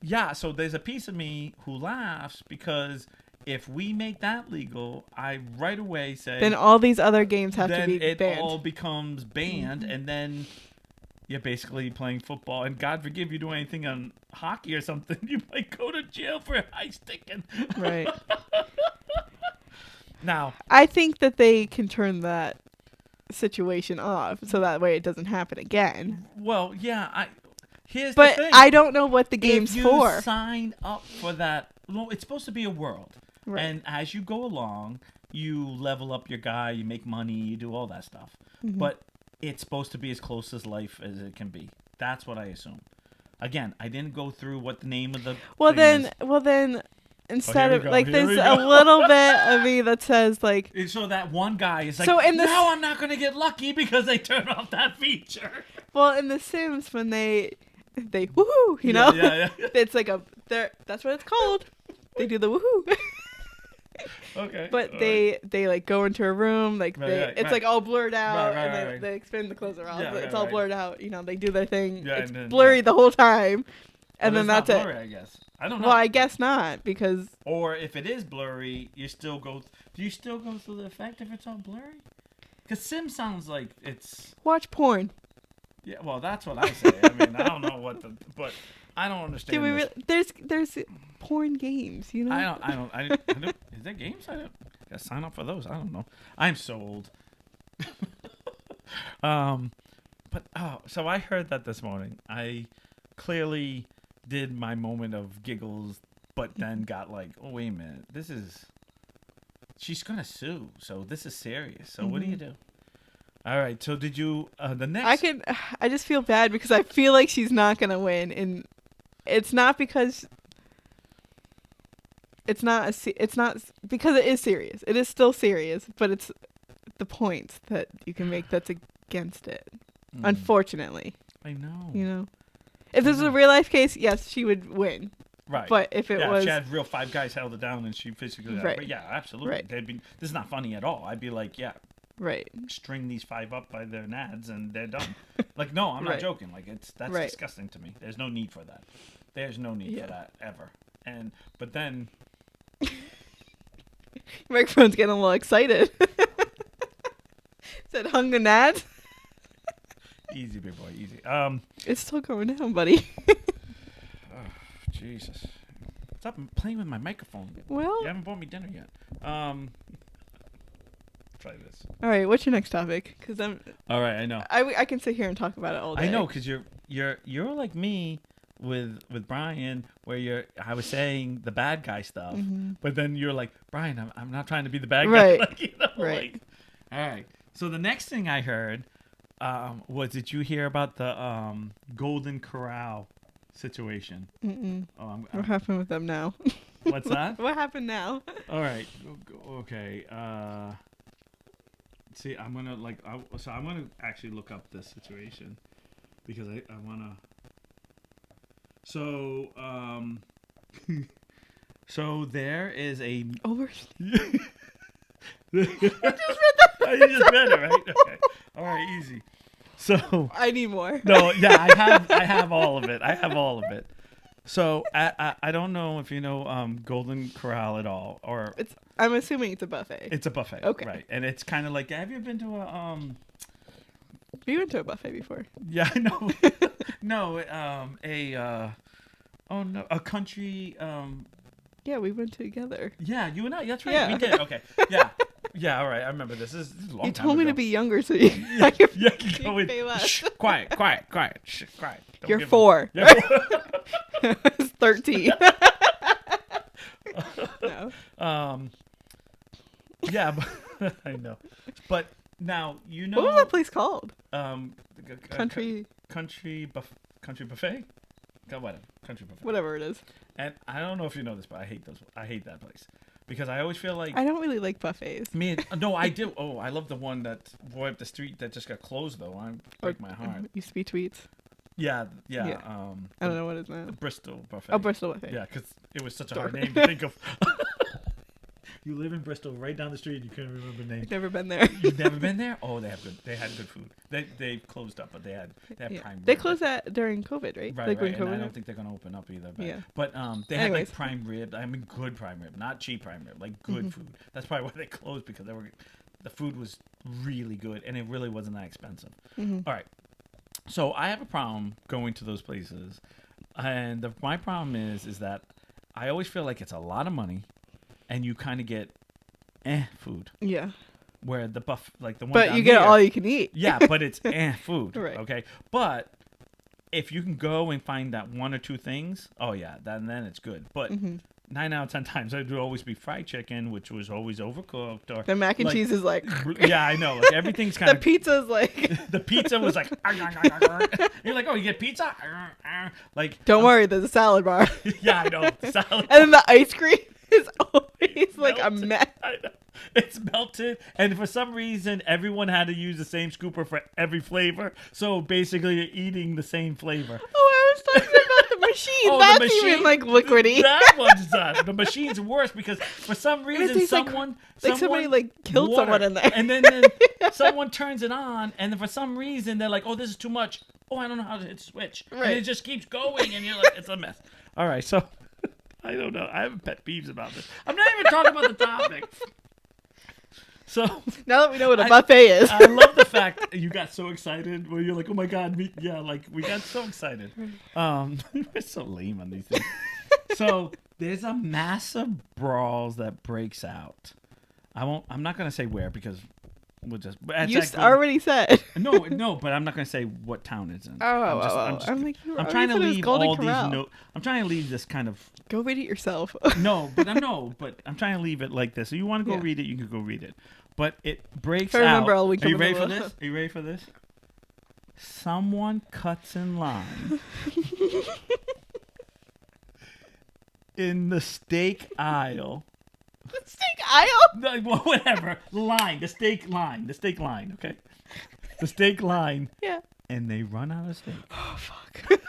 Yeah, so there's a piece of me who laughs because if we make that legal, I right away say... Then all these other games have to be banned. Then it all becomes banned, and then you're basically playing football. And God forgive you do anything on hockey or something, you might go to jail for high sticking. Right. Now... I think that they can turn that situation off so that way it doesn't happen again. Well, yeah, Here's But the thing. I don't know what the game's if you for. sign up for that, well, it's supposed to be a world. Right. And as you go along, you level up your guy, you make money, you do all that stuff. Mm-hmm. But it's supposed to be as close as life as it can be. That's what I assume. Again, I didn't go through what the name of the thing is. Instead we of go, like, here we there's go. a little bit of me that says like, And so that one guy is like, So in the no, I'm not going to get lucky because they turned off that feature. well, in The Sims when they woohoo, you know, Yeah. it's like that's what it's called. They do the woohoo. Okay. But all they like go into a room, like Right, it's right. like all blurred out, Right, and right. they spin the clothes are off, Yeah, but it's right, all right. blurred out. You know, they do their thing. Yeah, It's and then- blurry yeah. the whole time, and Well, then it's that's not blurry, it. I guess. I don't know. Well, I guess not, because Or if it is blurry, you still go. Do you still go through the effect if it's all blurry? Because Sim sounds like it's. watch porn. Yeah, well, that's what I say. I mean, I don't know but I don't understand. Do we this. really, there's porn games, you know? I don't. Is there games? I gotta sign up for those. I don't know. I'm so old. So I heard that this morning. I clearly did my moment of giggles, but then got like, oh wait a minute, she's gonna sue, so this is serious. So what do you do? All right. So did you the next? I just feel bad because I feel like she's not gonna win, and it's not because it's not because it is serious. It is still serious, but it's the points that you can make that's against it. Unfortunately, I know. you know, if this was a real life case, yes, she would win. Right. But if it was, if she had real five guys held it down and she physically, Right. But yeah, absolutely. Right. This is not funny at all. I'd be like, yeah, right, string these five up by their nads and they're done. Like, no, I'm not Right. joking. Like, that's Right. disgusting to me. There's no need for that. There's no need for that ever. But then, microphone's getting a little excited. Said hung the nads. easy, big boy, easy. It's still going down, buddy. Oh, Jesus. Stop playing with my microphone. Well, You haven't bought me dinner yet. Try this. all right. What's your next topic? Because All right, I know. I can sit here and talk about it all day. I know, because you're like me with Brian, where I was saying the bad guy stuff, but then you're like, Brian, I'm not trying to be the bad guy. Right. Like, you know, Right. like- all right. So the next thing I heard was, did you hear about the Golden Corral situation? Mm-mm. Oh, What happened with them now? what's that? What happened now? All right. Okay. See, I'm gonna I'm gonna actually look up this situation because I wanna. So so there is a. Over. You just read it, right? Okay. All right, easy. So I need more. no, yeah, I have all of it. So I don't know if you know Golden Corral at all, or I'm assuming it's a buffet. it's a buffet, Okay. right? And it's kind of like, have you been to a We went to a buffet before. Yeah, I know. No, a country. Yeah, we went together. Yeah, you and I. That's right. Yeah. We did. Okay. Yeah. Yeah. All right. I remember this. This is a long You time told me ago. to be younger, so you Yeah. you Yeah. You go in. pay less. Shh, quiet. Shh, quiet. Don't You're give 4. Yeah. I was 13. No. Yeah. But, I know. But now you know. What was that place called? Country buffet. Whatever. Country buffet. Whatever it is. And I don't know if you know this, but I hate those. I hate that place because I always feel like I don't really like buffets. no, I do. Oh, I love the one that's right up the street that just got closed though. I break my heart. Used to be Tweets. Yeah. Yeah. I don't know what it's now. The Bristol buffet. Oh, Bristol buffet. Yeah, because it was such a Dork. hard name to think of. You live in Bristol, right down the street. You couldn't remember the name. I've never been there. You've never been there? Oh, they had good food. They closed up, but they had Yeah. prime rib. They closed that during COVID, right? Right, Like right. when And I COVID. don't think they're gonna open up either. But, Yeah. But they had Anyways. like prime rib. I mean, good prime rib, not cheap prime rib. Like good food. That's probably why they closed, because the food was really good and it really wasn't that expensive. All right. So I have a problem going to those places, and my problem is that I always feel like it's a lot of money, and you kind of get food. Yeah. Where the like the one But down you get here- all you can eat. Yeah, but it's food. Right. Okay. But if you can go and find that one or two things, oh yeah, then it's good. But 9 out of 10 times, it would always be fried chicken, which was always overcooked, or The mac and cheese is like. yeah, I know. Like everything's kind The of. pizza's like. The pizza was like. You're like, oh, you get pizza? Like. Don't worry, there's a salad bar. Yeah, I know. Salad. And then the ice cream is always like a mess. I know. It's melted, and for some reason, everyone had to use the same scooper for every flavor. So basically, you're eating the same flavor. Oh, I was talking about the machine. Oh, That's the machine, even like liquidy. That one's the machine's worse because for some reason someone somebody like killed water, someone in there, and then someone turns it on, and then for some reason they're like, "Oh, this is too much. Oh, I don't know how to hit switch," and it just keeps going, and you're like, "It's a mess." All right, so I don't know. I have pet peeves about this. I'm not even talking about the topic. So now that we know what a buffet is, I love the fact that you got so excited where you're like, oh my god, yeah, like we got so excited. We're so lame on these things. So there's a massive brawls that breaks out. I'm not gonna say where because we'll just. You already said. No, but I'm not gonna say what town it's in. I'm trying to leave all these notes. I'm trying to leave this kind of. Go read it yourself. No, but I'm trying to leave it like this. So you want to go read it, you can go read it. But it breaks out. Remember, Are you ready for this? Are you ready for this? Someone cuts in line in the steak aisle. The steak aisle? Well, whatever. The steak line, okay? The steak line. Yeah. And they run out of steak. Oh, fuck.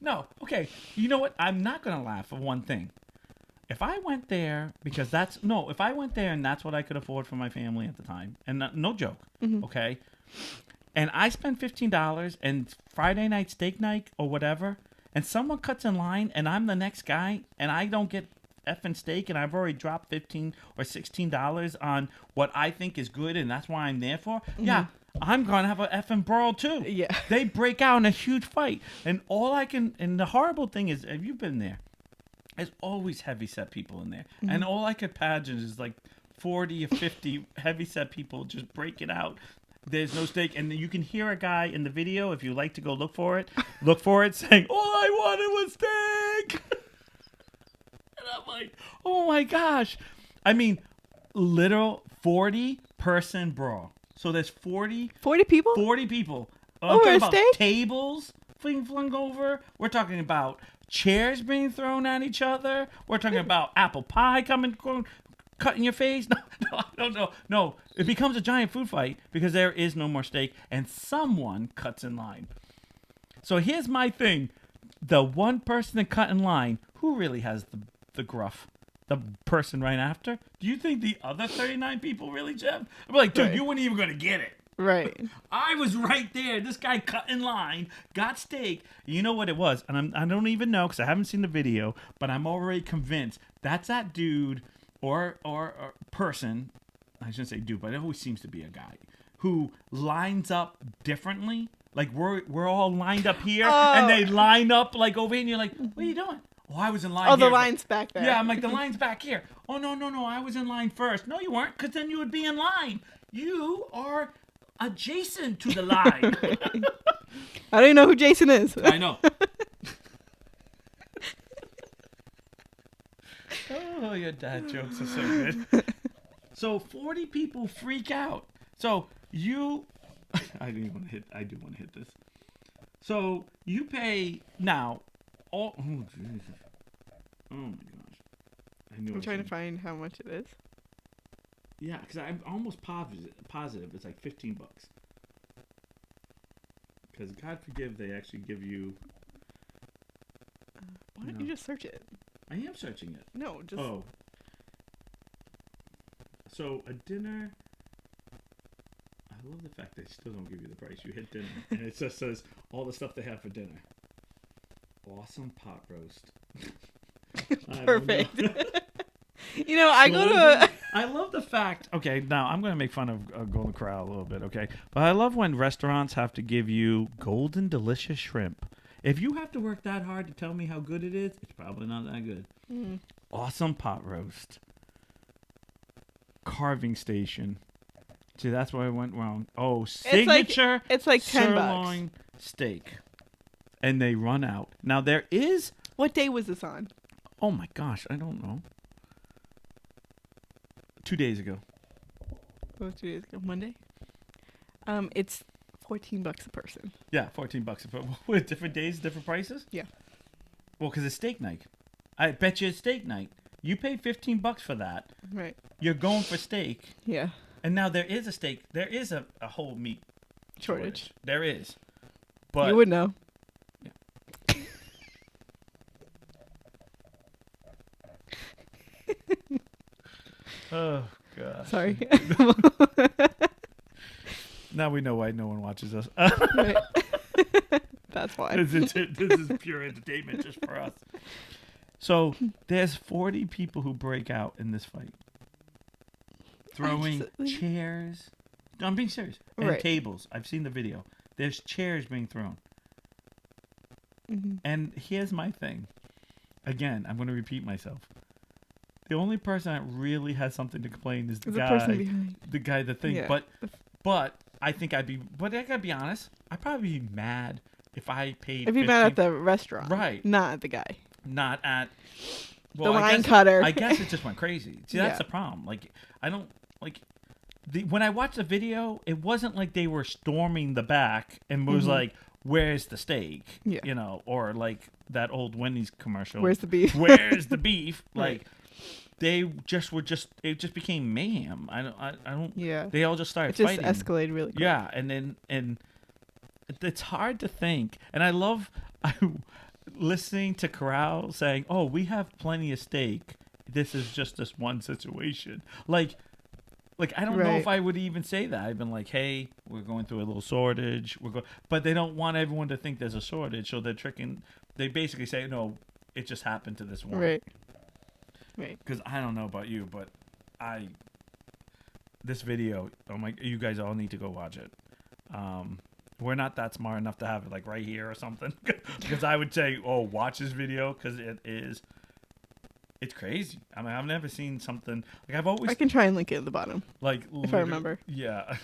No, okay. You know what? I'm not going to laugh for one thing. If I went there, if I went there and that's what I could afford for my family at the time, and no joke, okay? And I spent $15 and Friday night steak night or whatever, and someone cuts in line and I'm the next guy and I don't get effing steak and I've already dropped $15 or $16 on what I think is good and that's why I'm there for, yeah, I'm going to have an effing brawl too. Yeah. They break out in a huge fight. And and the horrible thing is, have you been there? There's always heavy-set people in there. And all I could imagine is like 40 or 50 heavy-set people just break it out. There's no steak. And you can hear a guy in the video, if you like to go look for it, saying, all I wanted was steak. And I'm like, oh my gosh. I mean, literal 40-person brawl. So there's 40 people? 40 people. Over a steak? Tables being flung over. We're talking about chairs being thrown at each other. We're talking about apple pie cutting your face. No. It becomes a giant food fight because there is no more steak and someone cuts in line. So here's my thing. The one person that cut in line, who really has the gruff? The person right after? Do you think the other 39 people really, Jeff? I'm like, dude, you weren't even going to get it. Right. I was right there. This guy cut in line, got steak. You know what it was? And I don't even know because I haven't seen the video, but I'm already convinced that's that dude or person. I shouldn't say dude, but it always seems to be a guy who lines up differently. Like we're all lined up here and they line up like over here and you're like, what are you doing? Oh, I was in line here. The line's back there. Yeah, I'm like, the line's back here. Oh, no, I was in line first. No, you weren't, because then you would be in line. You are adjacent to the line. I don't even know who Jason is. I know. Oh, your dad jokes are so good. So 40 people freak out. So I do want to hit this. So you pay now. Oh Jesus! Oh my gosh! I'm trying to find how much it is. Yeah, because I'm almost positive it's like $15. Because God forgive, they actually give you. Why don't you just search it? I am searching it. No, just. Oh. So a dinner. I love the fact they still don't give you the price. You hit dinner, and it just says all the stuff they have for dinner. Awesome pot roast. Perfect. I go to. I love the fact. Okay, now I'm going to make fun of Golden Corral a little bit. Okay, but I love when restaurants have to give you golden delicious shrimp. If you have to work that hard to tell me how good it is, it's probably not that good. Awesome pot roast. Carving station. See, that's where I went wrong. Oh, signature. It's like $10. Sirloin steak. and they run out. Now there is. What day was this on? Oh my gosh, I don't know. 2 days ago. What was 2 days ago? Monday. It's $14 a person. Yeah, $14 a with different days, different prices. Yeah. Well, because it's steak night. I bet you it's steak night. You paid $15 for that. Right. You're going for steak. Yeah. And now there is a steak. There is a whole meat Shortage. There is. But you would know. Yeah. Oh gosh. Sorry. Now we know why no one watches us. Right. That's why. This is pure entertainment just for us. So there's 40 people who break out in this fight. Throwing chairs. No, I'm being serious. And Right. tables. I've seen the video. There's chairs being thrown. Mm-hmm. And here's my thing. Again, I'm going to repeat myself. The only person that really has something to complain is the person behind. the thing. Yeah. But I think I gotta be honest. I'd probably be mad if I paid. I'd be mad at the restaurant, Right? Not at the guy. Not at The line cutter. I guess it just went crazy. See, that's Yeah. the problem. Like, I don't like when I watched the video. It wasn't like they were storming the back and was like, "Where's the steak?" Yeah. You know, or like that old Wendy's commercial. Where's the beef? Where's the beef? Right. Like, they just were just. It just became mayhem. I don't. Yeah. They all just started It just fighting. escalated really quick. Yeah, and it's hard to think. And I love listening to Corral saying, "Oh, we have plenty of steak. This is just this one situation." Like I don't know Right. if I would even say that. I've been like, "Hey, we're going through a little shortage. But they don't want everyone to think there's a shortage, so they're tricking. They basically say, "No, it just happened to this one." Right. Right. Because I don't know about you, but this video, oh my, you guys all need to go watch it. We're not that smart enough to have it like right here or something. Because I would say, oh, watch this video because it's crazy. I mean, I've never seen something like I've always I can try and link it at the bottom. like if I remember. Yeah,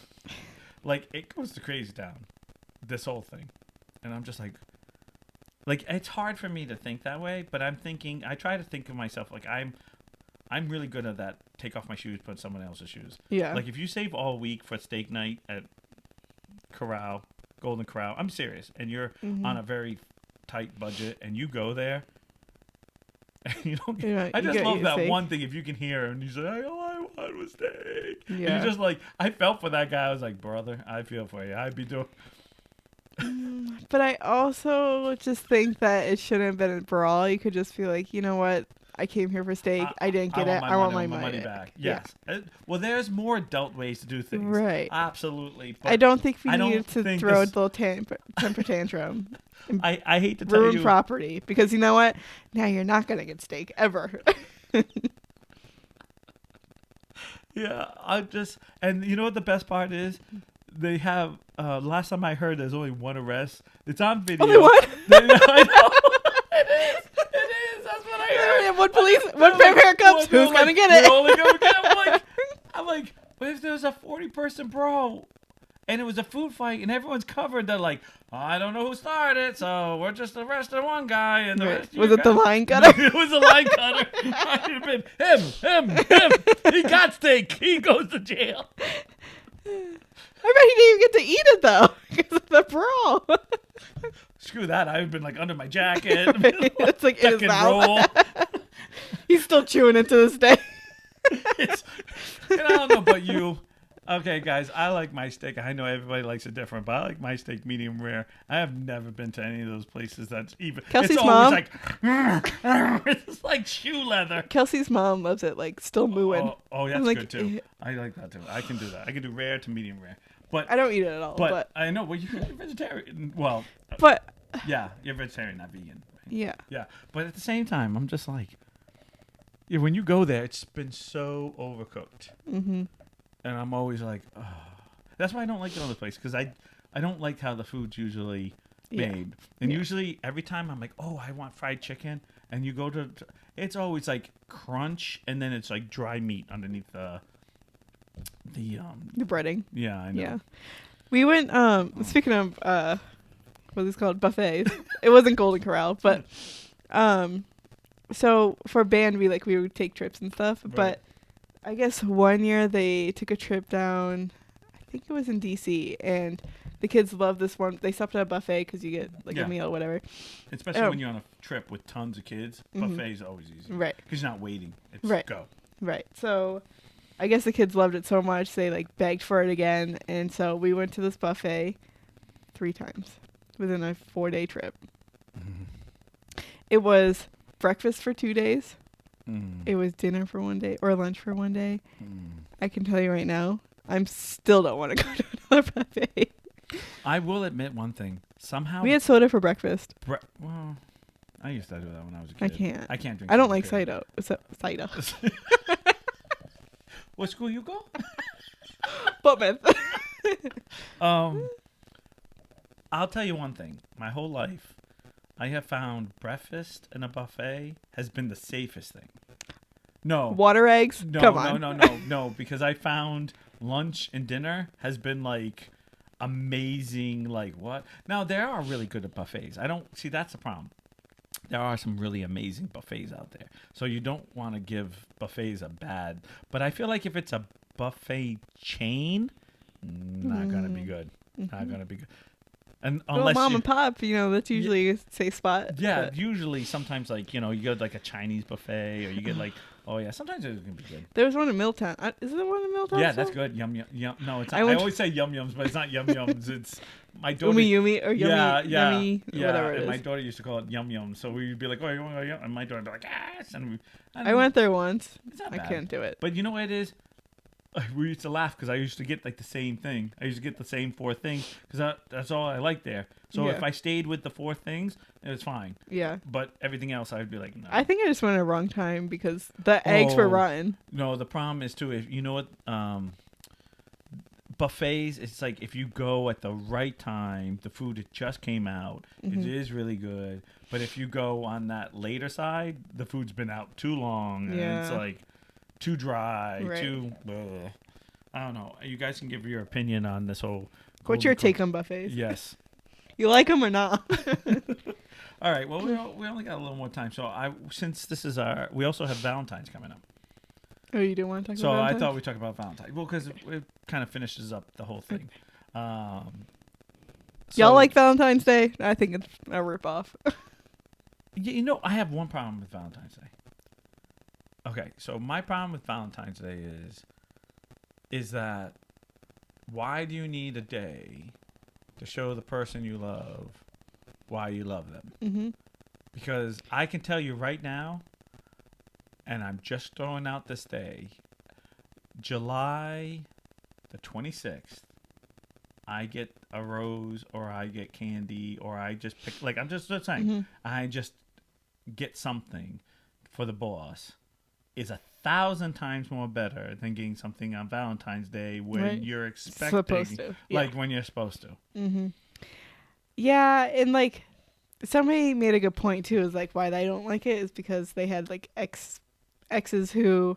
like it goes to crazy town. This whole thing, and I'm just like it's hard for me to think that way. But I'm thinking. I try to think of myself like I'm really good at that. Take off my shoes, put someone else's shoes. Yeah. Like if you save all week for steak night at Golden Corral, I'm serious, and you're on a very tight budget, and you go there, and you don't get. Yeah, I you just get love your that steak. one thing. If you can hear, and you say, "All I want was steak," and Yeah. you just like, I felt for that guy. I was like, brother, I feel for you. I'd be doing. But I also just think that it shouldn't have been a brawl. You could just be like, you know what? I came here for steak. I didn't get it. I want my money back. Yes. Well, there's more adult ways to do things. Right. Absolutely. But I don't think we I don't needed to think throw a this- little temper tantrum. I hate to tell Ruin you. property. Because you know what? Now you're not going to get steak ever. Yeah, and you know what the best part is? They have, last time I heard, there's only one arrest. It's on video. Only one? I know. It is. That's what I heard. One pair of handcuffs. Who's going to get it? We're only going to get it. I'm like, what if there's a 40-person brawl? And it was a food fight, and everyone's covered. They're like, I don't know who started, so we're just arresting one guy. And the rest of Was you it the guys-" line cutter? No, it was a line cutter. I should have been him. He got steak. He goes to jail. I bet he didn't even get to eat it, though. Because of the brawl. Screw that. I've been like under my jacket. It's like in his Tuck and mouth. roll. He's still chewing it to this day. And I don't know about you. Okay, guys, I like my steak. I know everybody likes it different, but I like my steak medium rare. I have never been to any of those places that's even. Kelsey's it's mom? always like, it's like shoe leather. Kelsey's mom loves it, like, still mooing. Oh, that's Like, good too. I like that too. I can do that. I can do rare to medium rare. But I don't eat it at all. but I know. Well, you're vegetarian. Well, But yeah, you're vegetarian, not vegan. Right? yeah. Yeah, but at the same time, I'm just like, yeah. When you go there, it's been so overcooked. Mm-hmm. And I'm always like, oh. That's why I don't like it on the place, because I don't like how the food's usually made. And usually every time I'm like, oh, I want fried chicken, and you go to it's always like crunch, and then it's like dry meat underneath the The breading. yeah, I know. Yeah. We went, speaking of what is called buffets. It wasn't Golden Corral, but so for band we would take trips and stuff. Right. But I guess one year they took a trip down. I think it was in DC, and the kids loved this one. They stopped at a buffet because you get like a meal, whatever. Especially when you're on a trip with tons of kids, buffet is always easy, right? Because you're not waiting. It's right. Go. Right. So I guess the kids loved it so much they like begged for it again, and so we went to this buffet 3 times within a 4-day trip. It was breakfast for 2 days. It was dinner for 1 day or lunch for 1 day. I can tell you right now, I still don't want to go to another buffet. I will admit one thing. Somehow we had soda for breakfast. Well, I used to do that when I was a kid. I can't drink. I don't like cider. Cider. What school you go? Bournemouth. I'll tell you one thing. My whole life, I have found breakfast in a buffet has been the safest thing. No. Water eggs? No, Come on. No, because I found lunch and dinner has been like amazing. Like what? Now, there are really good buffets. I don't see that's the problem. There are some really amazing buffets out there. So you don't want to give buffets a bad. But I feel like if it's a buffet chain, not going to be good. Not going to be good. And unless mom and pop, that's usually a safe spot. Yeah, usually sometimes like, you get like a Chinese buffet or you get like, sometimes it's going to be good. There was one in Milltown. Is there one in Milltown? Yeah, that's good. Yum, yum, yum. No, it's not. I always say yum yums, but it's not yum yums. It's my daughter. Yumi or yummy, whatever it is. My daughter used to call it yum yum. So we'd be like, oh, you want to go yum? And my daughter would be like, yes. And I went there once. It's not I bad. couldn't do it. But you know what it is? We used to laugh because I used to get like the same thing. I used to get the same 4 things because that's all I liked there. So if I stayed with the 4 things, it was fine. Yeah. But everything else, I'd be like, no. I think I just went at the wrong time because the eggs were rotten. No, the problem is too, if you know what, buffets, it's like if you go at the right time, the food that just came out, it is really good. But if you go on that later side, the food's been out too long and it's like too dry, too. I don't know. You guys can give your opinion on this whole. What's your take on buffets? Yes. You like them or not? All right. Well, we only got a little more time, so since this is we also have Valentine's coming up. Oh, you didn't want to talk about Valentine's? So I thought we'd talk about Valentine's. Well, because it kind of finishes up the whole thing. Y'all like Valentine's Day? I think it's a ripoff. I have one problem with Valentine's Day. Okay, so my problem with Valentine's Day is that why do you need a day to show the person you love why you love them? Mm-hmm. Because I can tell you right now, and I'm just throwing out this day, July the 26th, I get a rose or I get candy or I just pick, like I'm just saying, I just get something for the boss is 1,000 times more better than getting something on Valentine's Day when you're expecting, supposed to. like when you're supposed to. Mm-hmm. Yeah, and like somebody made a good point too. Is like why they don't like it is because they had like exes who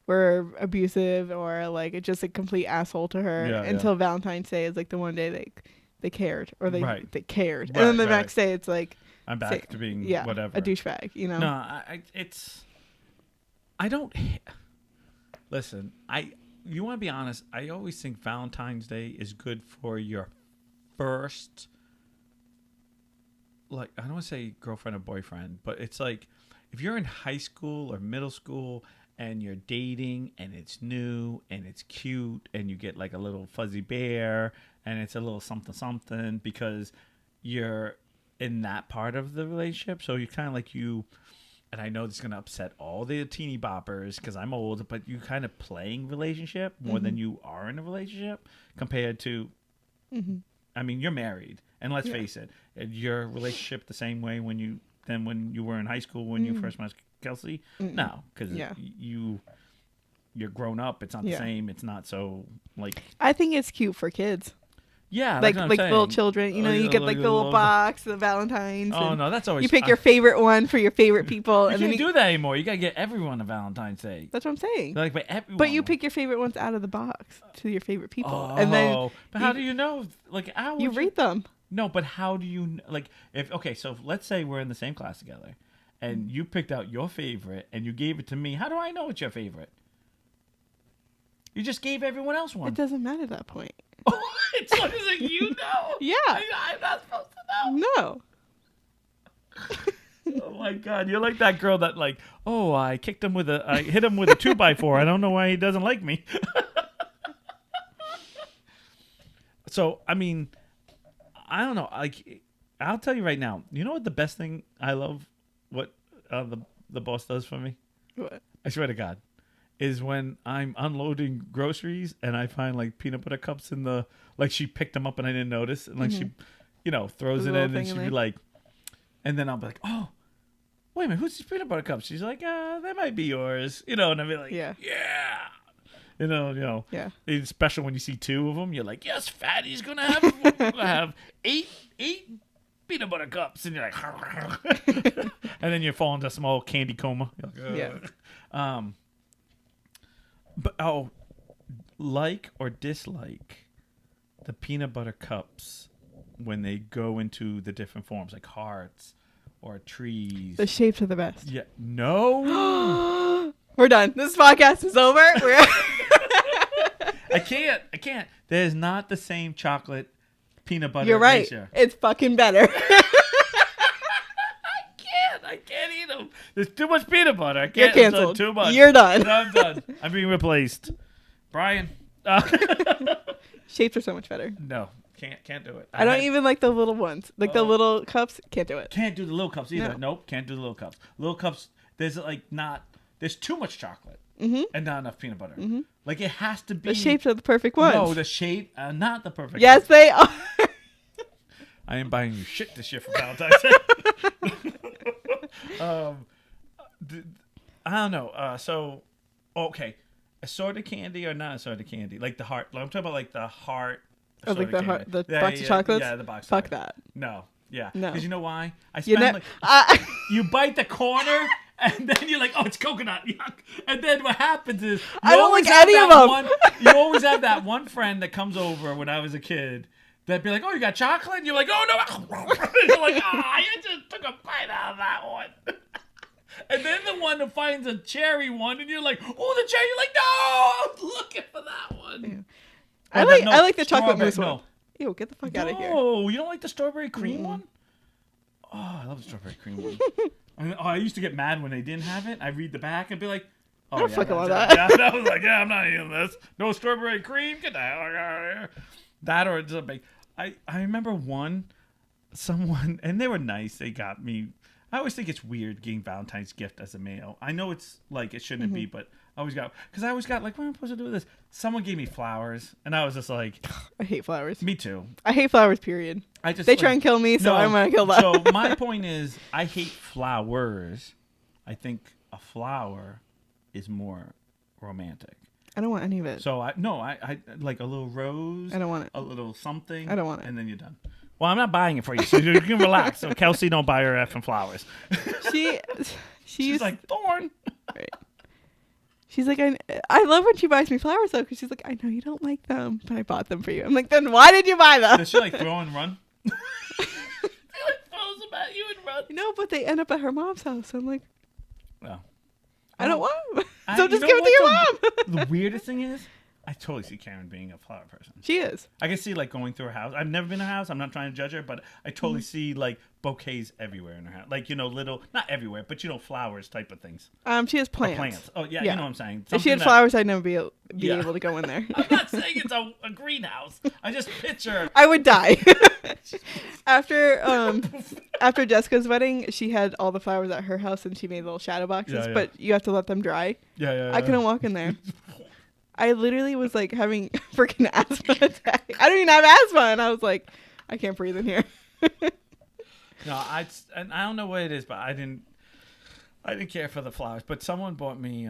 were abusive or like just a complete asshole to her until Valentine's Day is like the one day they cared or they cared, and then the next day it's like I'm back to being whatever a douchebag. No, I don't listen. You want to be honest? I always think Valentine's Day is good for your first, like I don't want to say girlfriend or boyfriend, but it's like if you're in high school or middle school and you're dating and it's new and it's cute and you get like a little fuzzy bear and it's a little something because you're in that part of the relationship. So you kind of like and I know this is going to upset all the teeny boppers because I'm old, but you kind of playing relationship more than you are in a relationship compared to, I mean, you're married. And let's face it, your relationship the same way when you were in high school when you first met Kelsey? No, because you're grown up. It's not the same. It's not so like. I think it's cute for kids. Yeah, like little children. You get like the little box, the Valentine's. Oh no, that's always. You pick your favorite one for your favorite people. You can't do that anymore. You gotta get everyone a Valentine's Day. That's what I'm saying. Like, but you pick your favorite ones out of the box to your favorite people, and then. But how do you know? Like, you read them. No, but how do you like if okay? So let's say we're in the same class together, and you picked out your favorite and you gave it to me. How do I know it's your favorite? You just gave everyone else It one. doesn't matter at that point. It's long as you know. Yeah. I'm not supposed to know. No. Oh my god, you're like that girl that like, oh, I hit him with a 2x4. I don't know why he doesn't like me. So I mean, I don't know. Like, I'll tell you right now. You know what the best thing I love? What the boss does for me? What? I swear to God, is when I'm unloading groceries and I find like peanut butter cups in the like she picked them up and I didn't notice and like she, throws The it little in and thing she'd in be there. like, and then I'll be like, oh, wait a minute, who's these peanut butter cups? She's like, that might be yours, and I'll be like, Yeah. Yeah. It's special when you see two of them. You're like, yes, Fatty's gonna have eight peanut butter cups, and you're like, and then you fall into a small candy coma. You're like, Yeah. But like or dislike the peanut butter cups when they go into the different forms, like hearts or trees. The shapes are the best. Yeah. No. We're done. This podcast is over. I can't. There's not the same chocolate peanut butter You're right. ratio. It's fucking better. I can't eat them. There's too much peanut butter. I You're can't. canceled. Too much. You're done. No, I'm done. I'm being replaced. Brian. Shapes are so much better. No, can't do it. I don't even like the little ones. Like the little cups. Can't do it. Can't do the little cups either. No. Nope, can't do the little cups. Little cups. There's There's too much chocolate and not enough peanut butter. Like it has to be. The shapes are the perfect ones. No, the shape, not the perfect. Yes, they are. I am buying you shit this year for Valentine's Day. I don't know. So, okay, assorted candy or not assorted candy? Like the heart. I'm talking about like the heart. Oh, like the candy. the box of chocolates. Yeah, the box. Fuck of that. No. Yeah. No. Because you know why? I You spend know. you bite the corner. And then you're like, oh, it's coconut. Yuck. And then what happens is I don't like any of them. You always have that one friend that comes over when I was a kid that'd be like, oh, you got chocolate? And you're like, oh, no. You're like, you just took a bite out of that one. And then the one that finds a cherry one, and you're like, oh, the cherry. You're like, no, I was looking for that one. Yeah. I like the chocolate mousse one. Ew, get the fuck out of here. No, you don't like the strawberry cream one? Oh, I love the strawberry cream one. I used to get mad when they didn't have it. I read the back and be like, oh, I don't yeah, fucking want that. that. Yeah, I was like, yeah, I'm not eating this. No strawberry cream. Get the hell out of here. That or something. I remember someone, and they were nice. They got me. I always think it's weird getting Valentine's gift as a male. I know it's like it shouldn't be, but I always got like, what am I supposed to do with this? Someone gave me flowers, and I was just like, I hate flowers. me too. I hate flowers, period. They They try and kill me, so I'm going to kill them. So my point is, I hate flowers. I think a flower is more romantic. I don't want any of it. So I like a little rose. I don't want it. A little something. I don't want it. And then you're done. Well, I'm not buying it for you, so you can relax. So Kelsey, don't buy her effing flowers. She's like, Thorn. Right. She's like, I love when she buys me flowers though, because she's like, I know you don't like them, but I bought them for you. I'm like, then why did you buy them? Does she like throw and run? She like throws them at you and run. No, but they end up at her mom's house. So I'm like, Well, I don't want them. I- So you just know give it to your what mom. The weirdest thing is, I totally see Karen being a flower person. She is. I can see like going through her house. I've never been to her house. I'm not trying to judge her, but I totally see like bouquets everywhere in her house. Like, little, not everywhere, but flowers type of things. She has Or plants. plants. Oh yeah, Yeah. you know what I'm saying. If she had Something that- flowers, I'd never be Yeah. able to go in there. I'm not saying it's a greenhouse. I just picture. I would die. After Jessica's wedding, she had all the flowers at her house, and she made little shadow boxes. Yeah, yeah. But you have to let them dry. Yeah. I couldn't walk in there. I literally was like having freaking asthma attack. I don't even have asthma, and I was like, I can't breathe in here. No, and I don't know what it is, but I didn't care for the flowers. But someone bought me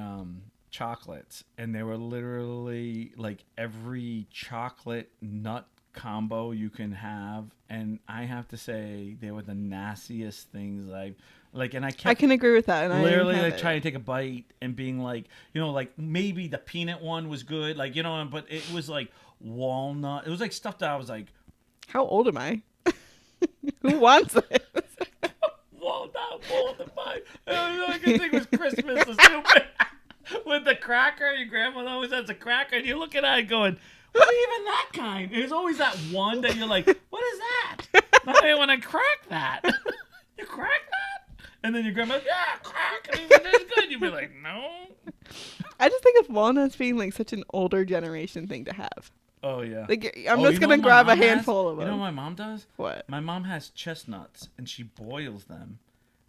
chocolates, and they were literally like every chocolate nut combo you can have, and I have to say they were the nastiest things I've like. And I can agree with that. And literally I like trying to take a bite and being like, like maybe the peanut one was good, like but it was like walnut. It was like stuff that I was like, how old am I? Who wants it? Whoa, not whoa, the five. I can think it was Christmas, the stupid with the cracker. Your grandmother always has a cracker, and you're looking at it going, "What even that kind?" There's always that one that you're like, "What is that?" I want to crack that. You crack that, and then your grandma, yeah, crack. I mean, that's good. You'd be like, no. I just think of walnuts being like such an older generation thing to have. Oh yeah. Like I'm Oh, just gonna grab a handful of them. You know what my mom does? What? My mom has chestnuts and she boils them.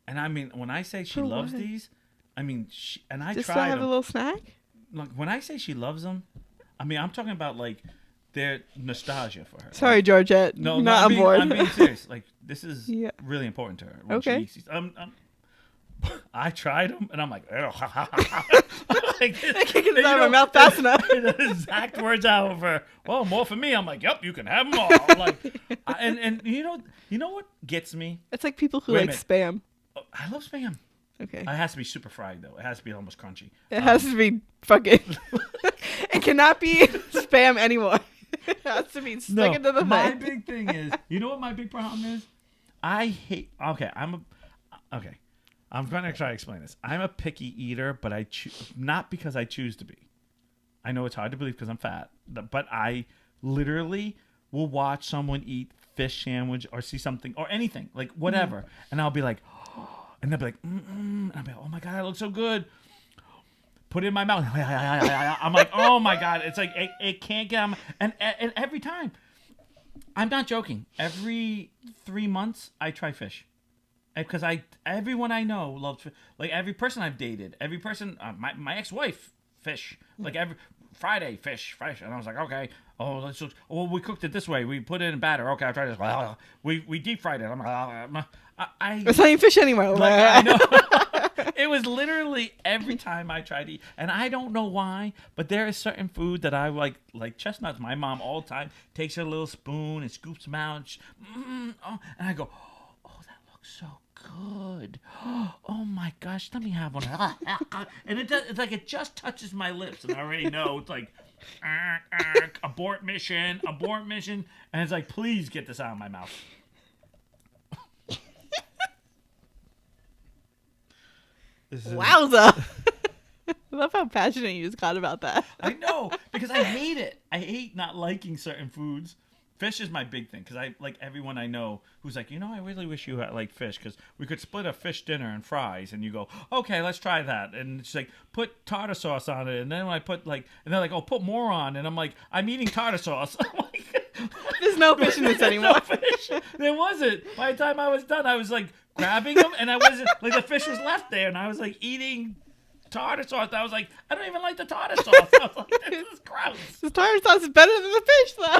And I mean, when I say she For loves what? these, I mean, I Just to tried have them. a little snack? Like when I say she loves them, I mean I'm talking about like their nostalgia for her. Sorry, Georgette. No, not on board. I'm being serious. Like this is Yeah. really important to her. When Okay. She eats these. I tried them and I'm like, like I can't get it out of my mouth fast enough. The exact words out of her. Well, more for me. I'm like, yep, you can have them all. Like, and you know what gets me? It's like people who Wait a like minute. spam. Oh, I love spam. Okay. It has to be super fried though. It has to be almost crunchy. It has to be fucking. It cannot be spam anymore. It has to be stuck into the my thing. big thing is, you know what my big problem is? I hate. Okay, I'm going to try to explain this. I'm a picky eater, but I not because I choose to be. I know it's hard to believe because I'm fat, but I literally will watch someone eat fish sandwich or see something or anything like whatever, and I'll be like, oh, and they'll be like, and I'll be like, oh my god, it looks so good. Put it in my mouth. I'm like, oh my god, it's like it can't get on. And every time, I'm not joking. Every 3 months, I try fish. Because everyone I know loves fish. Like every person I've dated, every person, my ex-wife, fish. Like every Friday, fish, and I was like, okay, we cooked it this way. We put it in batter. Okay, I'll try this. We deep fried it. I'm like, It's not even fish anymore. like, I know. It was literally every time I tried to eat, and I don't know why, but there is certain food that I like chestnuts. My mom all the time takes her little spoon and scoops them out, and I go, oh, that looks so good. Oh my gosh, let me have one. And it's like it just touches my lips, and I already know it's like abort mission, and it's like, please get this out of my mouth. Wowza. I love how passionate you just got about that. I know, because I hate it. I hate not liking certain foods. Fish is my big thing, because I like everyone I know who's like, I really wish you had like fish, because we could split a fish dinner and fries, and you go, okay, let's try that, and it's like, put tartar sauce on it, and then when I put and they're like, oh, put more on, and I'm like, I'm eating tartar sauce. I'm like, There's no fish in this anymore. No fish. There wasn't. By the time I was done, I was like grabbing them, and I wasn't like the fish was left there, and I was like eating tartar sauce. I was like, I don't even like the tartar sauce. I was like, this is gross. The tartar sauce is better than the fish, though.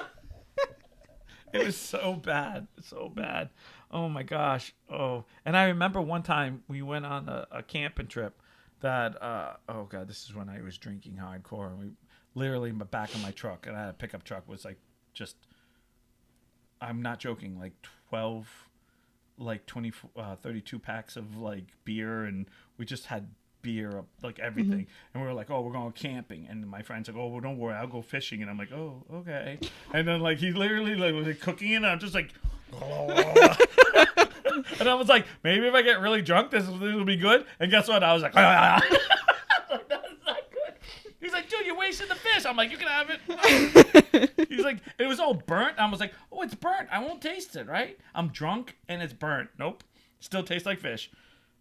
It was so bad. So bad. Oh my gosh. Oh. And I remember one time we went on a camping trip that, oh God, this is when I was drinking hardcore. And we literally in the back of my truck, and I had a pickup truck, was like just, I'm not joking, like 12, like 20, 32 packs of like beer. And we just had beer, like everything, and we were like, oh, we're going camping, and my friend's like, oh, well, don't worry, I'll go fishing, and I'm like, oh, okay, and then like he literally like was like, cooking it, and I'm just like, and I was like, maybe if I get really drunk, this will be good, and guess what? I was like, that's not good. He's like, dude, you're wasting the fish. I'm like, you can have it. He's like, it was all burnt. I was like, oh, it's burnt. I won't taste it, right? I'm drunk and it's burnt. Nope, still tastes like fish.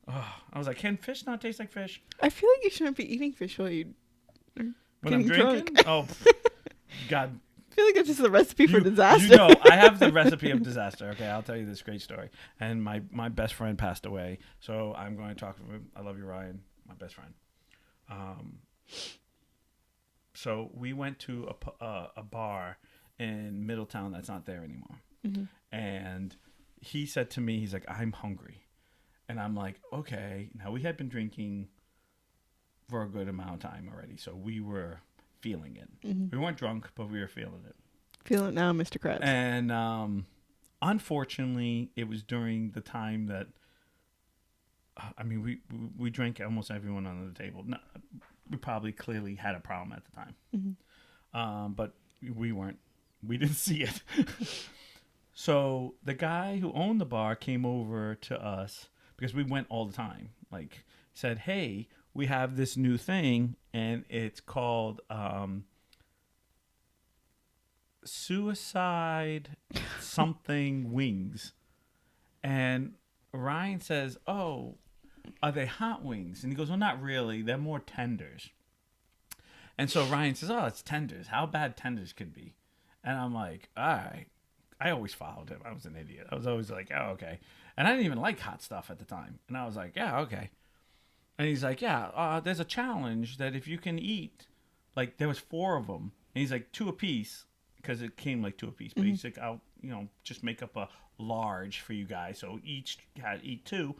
Oh, I was like, can fish not taste like fish? I feel like you shouldn't be eating fish while you When I'm drinking? drunk. Oh, God. I feel like it's just a recipe for disaster. You know, I have the recipe of disaster. Okay, I'll tell you this great story. And my best friend passed away, so I'm going to talk to him. I love you, Ryan, my best friend. So we went to a bar in Middletown that's not there anymore. And he said to me, he's like, I'm hungry. And I'm like, okay. Now, we had been drinking for a good amount of time already, so we were feeling it. We weren't drunk, but we were feeling it. Feel it now, Mr. Krabs. And unfortunately, it was during the time that, I mean, we drank almost everyone on the table. No, we probably clearly had a problem at the time. But we didn't see it. So the guy who owned the bar came over to us because we went all the time. Like, said, "Hey, we have this new thing, and it's called suicide something wings." And Ryan says, "Oh, are they hot wings?" And he goes, "Well, not really. They're more tenders." And so Ryan says, "Oh, it's tenders. How bad tenders could be?" And I'm like, "All right." I always followed him. I was an idiot. I was always like, "Oh, okay." And I didn't even like hot stuff at the time. And I was like, "Yeah, okay." And he's like, "Yeah, there's a challenge that if you can eat, like there was 4 of them." And he's like, 2 apiece, because it came like 2 apiece. But he's like, "I'll, just make up a large for you guys. So each had eat 2."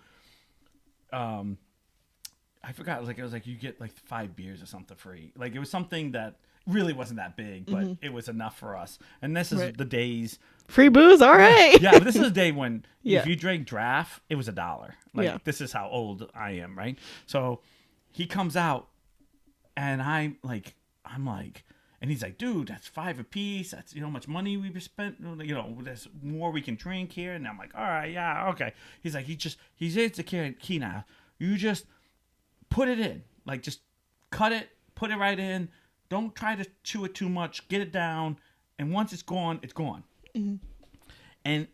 I forgot. Like it was like you get like 5 beers or something free. Like it was something that really wasn't that big, but it was enough for us. And this is the days. Free booze, all right. Yeah, but this is a day when Yeah. if you drank draft, it was $1. Like this is how old I am, right? So he comes out, and I'm like, and he's like, "Dude, that's 5 apiece. That's how much money we spent. There's more we can drink here." And I'm like, "All right, yeah, okay." He's like, he's it's the key now. You just put it in, like just cut it, put it right in. Don't try to chew it too much. Get it down, and once it's gone, it's gone. Mm-hmm. And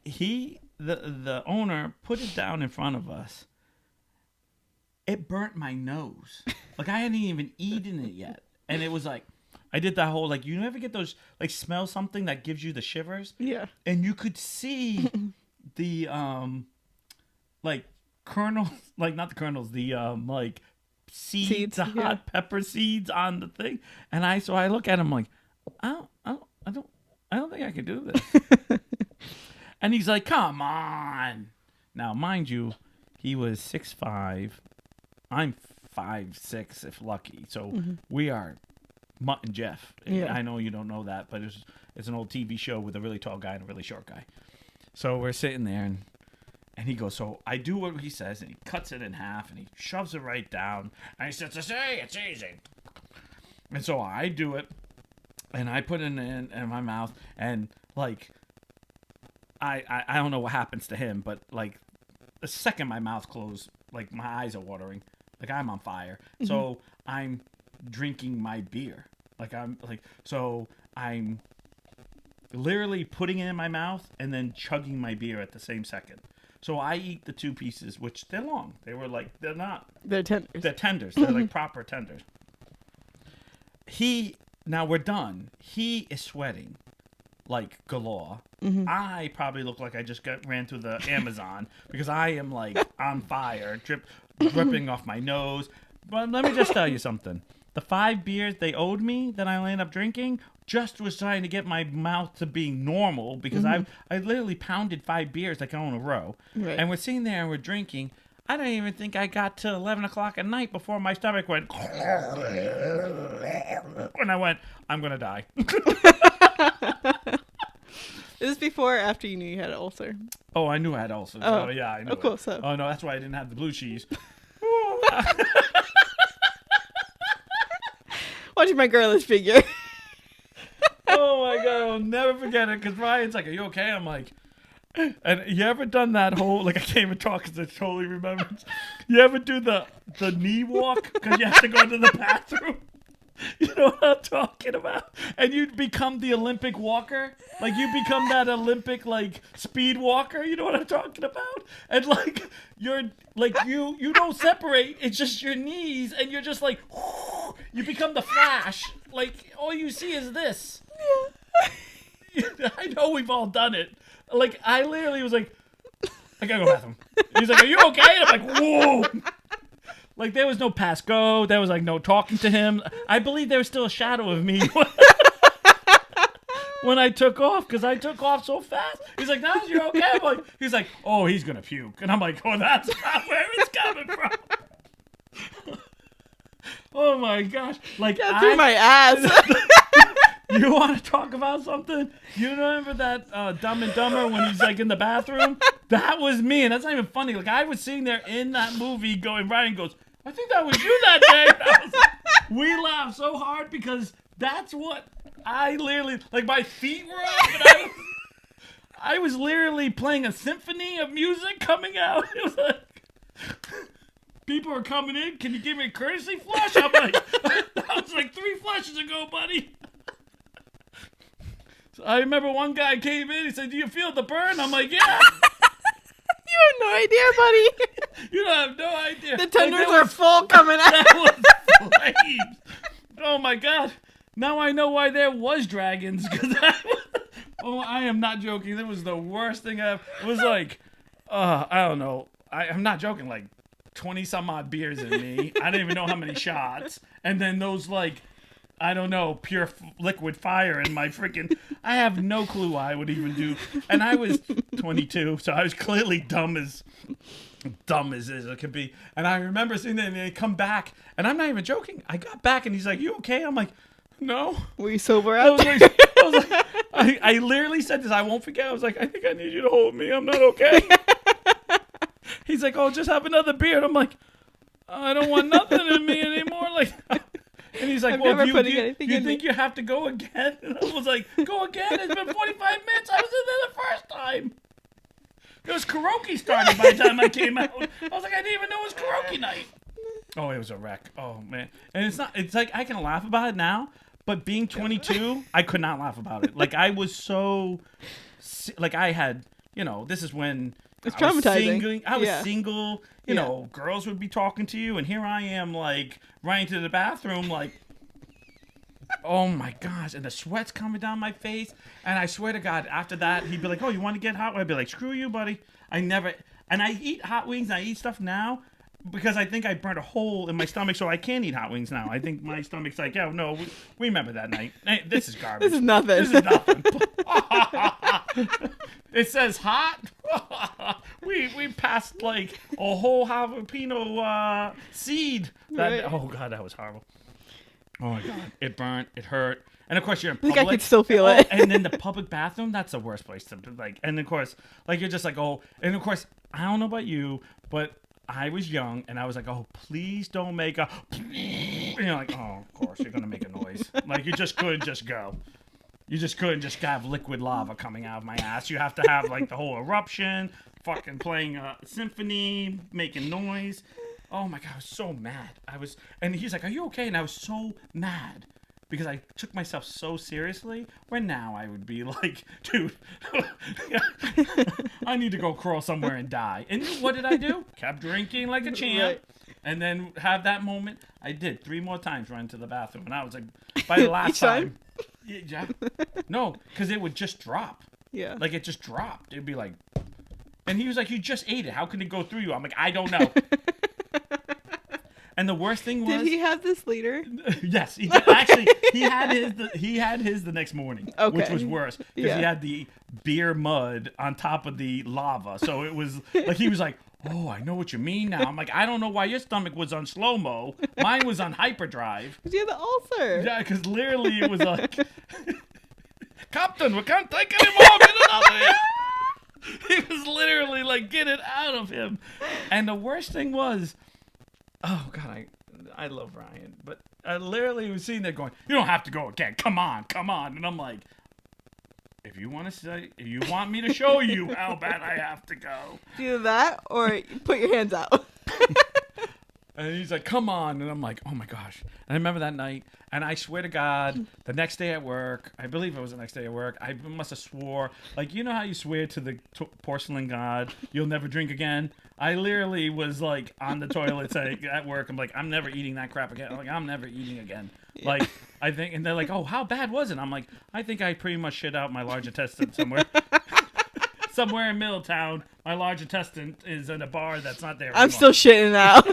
the owner, put it down in front of us. It burnt my nose. Like I hadn't even eaten it yet, and it was like I did that whole like you ever get those like smell something that gives you the shivers? Yeah. And you could see the like kernels, like not the kernels, the like seeds, the hot pepper seeds on the thing. And I look at him like, I don't think I can do this. And he's like, "Come on." Now, mind you, he was 6'5". I'm 5'6", if lucky. So we are Mutt and Jeff. Yeah. I know you don't know that, but it's an old TV show with a really tall guy and a really short guy. So we're sitting there, and he goes, so I do what he says, and he cuts it in half, and he shoves it right down. And he says, "Hey, it's easy." And so I do it, and I put it in my mouth, and like, I don't know what happens to him, but like, the second my mouth closed, like my eyes are watering, like I'm on fire. Mm-hmm. So I'm drinking my beer, so I'm literally putting it in my mouth and then chugging my beer at the same second. So I eat the 2 pieces, which they're long. They're not. They're tenders. They're tenders. They're like proper tenders. Now we're done. He is sweating like galore. Mm-hmm. I probably look like I just ran through the Amazon because I am like on fire, dripping off my nose. But let me just tell you something. The 5 beers they owed me that I ended up drinking just was trying to get my mouth to being normal because I literally pounded 5 beers like on a row. Right. And we're sitting there and we're drinking. I don't even think I got to 11 o'clock at night before my stomach went. And I went, "I'm going to die." Is this before or after you knew you had an ulcer? Oh, I knew I had ulcers. Oh, yeah, I knew. Of course so. Oh, no, that's why I didn't have the blue cheese. Watching my girlish figure. Oh, my God. I'll never forget it because Ryan's like, "Are you okay?" I'm like, and you ever done that whole, like I can't even talk because I totally remember. You ever do the knee walk because you have to go to the bathroom? You know what I'm talking about? And you become the Olympic walker. Like you become that Olympic like speed walker. You know what I'm talking about? And like you're like you don't separate. It's just your knees, and you're just like you become the Flash. Like all you see is this. Yeah. I know we've all done it. Like I literally was like, "I gotta go to the bathroom." He's like, "Are you okay?" And I'm like, "Whoa." Like, there was no pass go. There was, like, no talking to him. I believe there was still a shadow of me when I took off, because I took off so fast. He's like, "Niles, you're okay?" I'm like, he's like, "Oh, he's going to puke." And I'm like, "Oh, that's not where it's coming from." Oh, my gosh. Like, through my ass. You want to talk about something? You remember that Dumb and Dumber when he's like in the bathroom? That was me, and that's not even funny. Like I was sitting there in that movie going, Ryan goes, "I think that was you that day." We laughed so hard because that's what I literally, like my feet were up, and I was literally playing a symphony of music coming out. It was like, people are coming in. Can you give me a courtesy flush? I'm like, that was like 3 flushes ago, buddy. So I remember one guy came in. He said, "Do you feel the burn?" I'm like, "Yeah." You have no idea, buddy. You don't have no idea. The tenders are full coming out. That was flames. Oh my god. Now I know why there was dragons. I am not joking. It was the worst thing ever. It was like, I don't know. I'm not joking. Like 20 some odd beers in me. I don't even know how many shots. And then those like, I don't know, pure liquid fire in my freaking. I have no clue why I would even do. And I was 22, so I was clearly dumb as it could be. And I remember seeing them, and they come back, and I'm not even joking. I got back, and he's like, "You okay?" I'm like, "No." Were you sober out there? I literally said this. I won't forget. I was like, "I think I need you to hold me. I'm not okay." He's like, "Oh, just have another beer." And I'm like, "I don't want nothing in me anymore." Like, and he's like, "Well, you think you have to go again?" And I was like, "Go again? It's been 45 minutes. I was in there the first time." It was karaoke started by the time I came out. I was like, I didn't even know it was karaoke night. Oh, it was a wreck. Oh, man. And it's like, I can laugh about it now, but being 22, I could not laugh about it. Like, I was so, like, I had, this is when it's traumatizing. I was single, you know, girls would be talking to you, and here I am, like, running to the bathroom, like, oh my gosh, and the sweat's coming down my face, and I swear to God, after that, he'd be like, "Oh, you want to get hot?" I'd be like, "Screw you, buddy." And I eat hot wings, and I eat stuff now, because I think I burnt a hole in my stomach, so I can't eat hot wings now. I think my stomach's like, "Yeah, no, we remember that night. Hey, this is garbage. This is nothing. It says hot. we passed like a whole jalapeno seed. Right. Oh God, that was horrible. Oh my God, it burnt, it hurt, and of course you're in public. I could still feel it. And then the public bathroom—that's the worst place to like. And of course, like you're just like, oh, and of course, I don't know about you, but I was young, and I was like, oh, please don't make a. And you're like, oh, of course you're gonna make a noise. Like you just couldn't just go. You just couldn't just have liquid lava coming out of my ass. You have to have like the whole eruption, fucking playing a symphony, making noise. Oh my God, I was so mad. And he's like, "Are you okay?" And I was so mad because I took myself so seriously. Where now I would be like, dude, I need to go crawl somewhere and die. And what did I do? Kept drinking like a champ. Right. And then have that moment. I did 3 more times run to the bathroom. And I was like, by the last time. Yeah. No, because it would just drop. Yeah. Like it just dropped. It'd be like, and he was like, "You just ate it. How can it go through you?" I'm like, "I don't know." And the worst thing was, did he have this later? Yes, he did. Actually, he had his the next morning, which was worse because he had the beer mud on top of the lava. So it was like he was like, "Oh, I know what you mean now." I'm like, "I don't know why your stomach was on slow mo. Mine was on hyperdrive." Because you had the ulcer. Yeah, because literally it was like, "Captain, we can't take any more. Get it out of here." He was literally like, "Get it out of him." And the worst thing was, oh God, I love Ryan, but I literally was sitting there going, "You don't have to go again. Come on." And I'm like, if you want me to show you how bad I have to go. Do that or put your hands out. And he's like, "Come on." And I'm like, oh my gosh. And I remember that night, and I swear to God, the next day at work, I believe it was the next day at work, I must have swore, like, you know how you swear to the porcelain god, you'll never drink again? I literally was like on the toilet at work, I'm like, I'm never eating that crap again. Like, I'm never eating again. Yeah. Like, I think, and they're like, "Oh, how bad was it?" I'm like, I think I pretty much shit out my large intestine somewhere. Somewhere in Middletown, my large intestine is in a bar that's not there anymore. I'm still shitting out.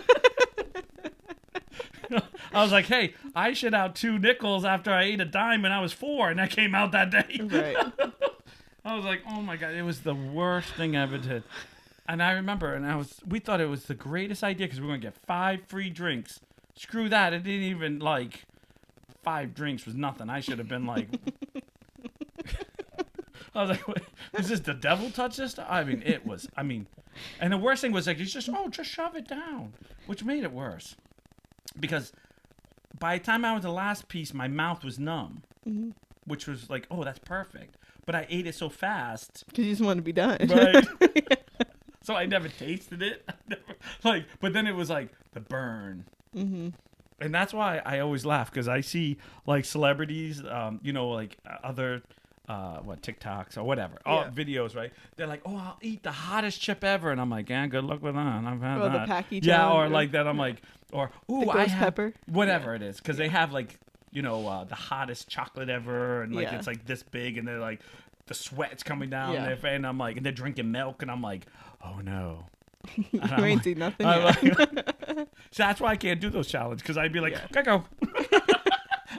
I was like, "Hey, I shit out 2 nickels after I ate a dime when I was 4, and that came out that day." Right. I was like, oh my God, it was the worst thing I ever did. And I remember, we thought it was the greatest idea because we were going to get 5 free drinks. Screw that. It didn't even, 5 drinks was nothing. I should have been like, I was like, "Wait, is this the devil touch this stuff?" And the worst thing was like, he's just shove it down, which made it worse. Because by the time I was the last piece, my mouth was numb. Mm-hmm. which was like, oh, that's perfect. But I ate it so fast. Because you just want to be done. Right. So I never tasted it. But then it was like the burn. Mm-hmm. And that's why I always laugh, because I see like celebrities, like other, TikToks or whatever, all videos, right? They're like, oh, I'll eat the hottest chip ever. And I'm like, yeah, good luck with that. I've had that. The Packy yeah, challenge. or like that. I'm like, or, ooh, the I ghost have, pepper. whatever it is. Because they have like, the hottest chocolate ever. And like, Yeah. it's like this big. And they're like, the sweat's coming down Yeah. their face. And I'm like, and they're drinking milk. And I'm like, oh no. You ain't seen nothing I'm yet. like, so that's why I can't do those challenges, because I'd be like, okay, go.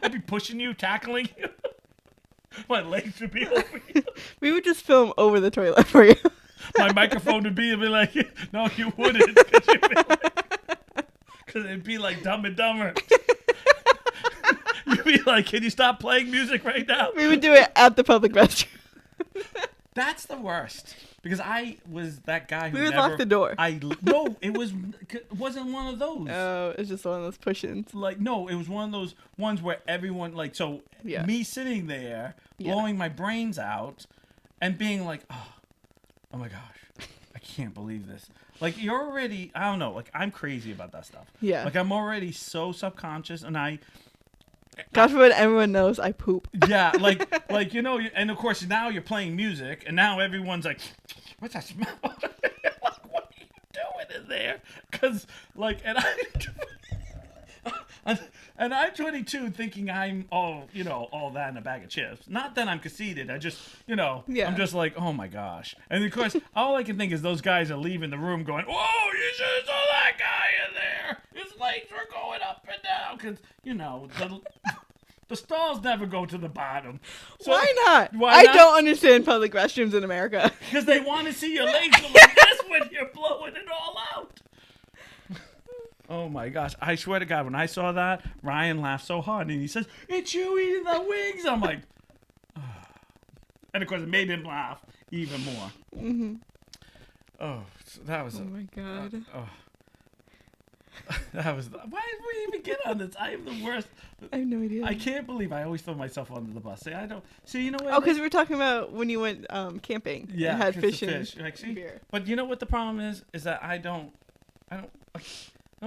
I'd be pushing you, tackling you. My legs would be over you. We would just film over the toilet for you. My microphone would be like, no, you wouldn't. Because it'd be like Dumb and Dumber. You'd be like, can you stop playing music right now? We would do it at the public restroom. That's the worst. Because I was that guy who We would lock the door. No, it wasn't one of those. Oh, it's just one of those push-ins. Like, no, it was one of those ones where everyone, like, so Yeah. me sitting there, Yeah. blowing my brains out, and being like, oh my gosh, I can't believe this. Like, you're already, I don't know, like, I'm crazy about that stuff. Yeah. Like, I'm already so subconscious, and God forbid everyone knows I poop. yeah, like, and of course, now you're playing music, and now everyone's like, what's that smell? Like, what are you doing in there? Because, like, and I'm 22 thinking I'm all that in a bag of chips. Not that I'm conceited. I just, Yeah. I'm just like, oh my gosh. And of course, all I can think is those guys are leaving the room going, whoa, you should have saw that guy in there. His legs were going up and down. Because, the stalls never go to the bottom. So, Why not? Why I not? don't understand public restrooms in America. Because they want to see your legs go like this when you're blowing it all out. Oh my gosh. I swear to God, when I saw that, Ryan laughed so hard and he says, it's you eating the wings. I'm like, oh. And of course, it made him laugh even more. Mm-hmm. Oh, so that was. Oh my God. That was. Why did we even get on this? I am the worst. I have no idea. I can't believe I always throw myself under the bus. I don't. See, you know what? Oh, because we were talking about when you went camping. Yeah, and had 'cause the fish and Like, see? beer. But you know what the problem is? Is that I don't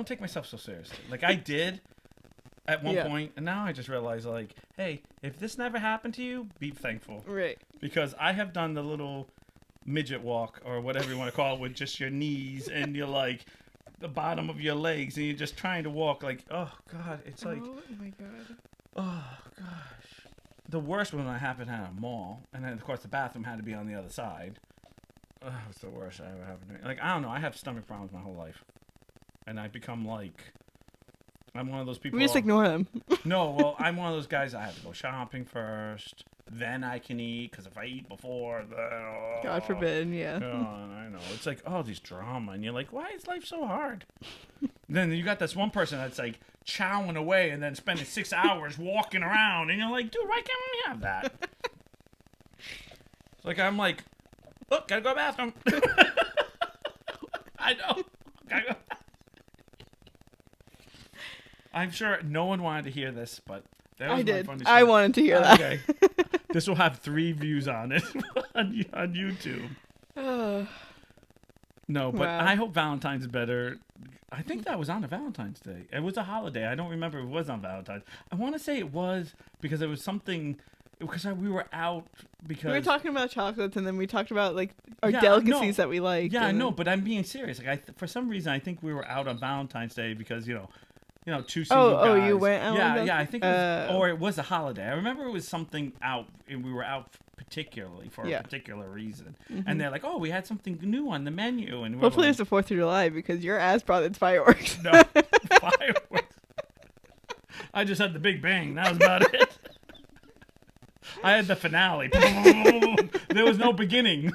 take myself so seriously. Like I did at one point, and now I just realize, like, hey, if this never happened to you, be thankful. Right. Because I have done the little midget walk or whatever you want to call it with just your knees and you're like the bottom of your legs and you're just trying to walk like, oh God, it's like, oh my God. oh gosh. The worst one that happened at a mall, and then of course the bathroom had to be on the other side. Oh, it's the worst I ever happened to me. Like, I don't know, I have stomach problems my whole life. And I become like, I'm one of those people. We just ignore them. No, well, I'm one of those guys. I have to go shopping first, then I can eat. Because if I eat before, then God forbid, yeah. Oh, I know. It's like, oh, these drama, and you're like, why is life so hard? Then you got this one person that's like chowing away and then spending 6 hours walking around, and you're like, dude, why can't we have that? It's like I'm like, look, gotta go to the bathroom. I know. Gotta go. I'm sure no one wanted to hear this, but that was I my did. funny I story. wanted to hear that. Okay. This will have 3 views on it on YouTube. No, but Wow. I hope Valentine's is better. I think that was on a Valentine's Day. It was a holiday. I don't remember if it was on Valentine's. I want to say it was because it was something. Because we were out. Because We were talking about chocolates, and then we talked about like our Yeah, delicacies no. that we like. Yeah, I and know, but I'm being serious. Like, for some reason, I think we were out on Valentine's Day because 2 single Oh, guys. you went out on Yeah, I think it was, Oh. or it was a holiday. I remember it was something out, and we were out particularly for a particular reason. And they're like, "Oh, we had something new on the menu," and we're Hopefully like, it's the 4th of July because your ass brought its fireworks. no fireworks. I just had the Big Bang. That was about it. I had the finale. There was no beginning.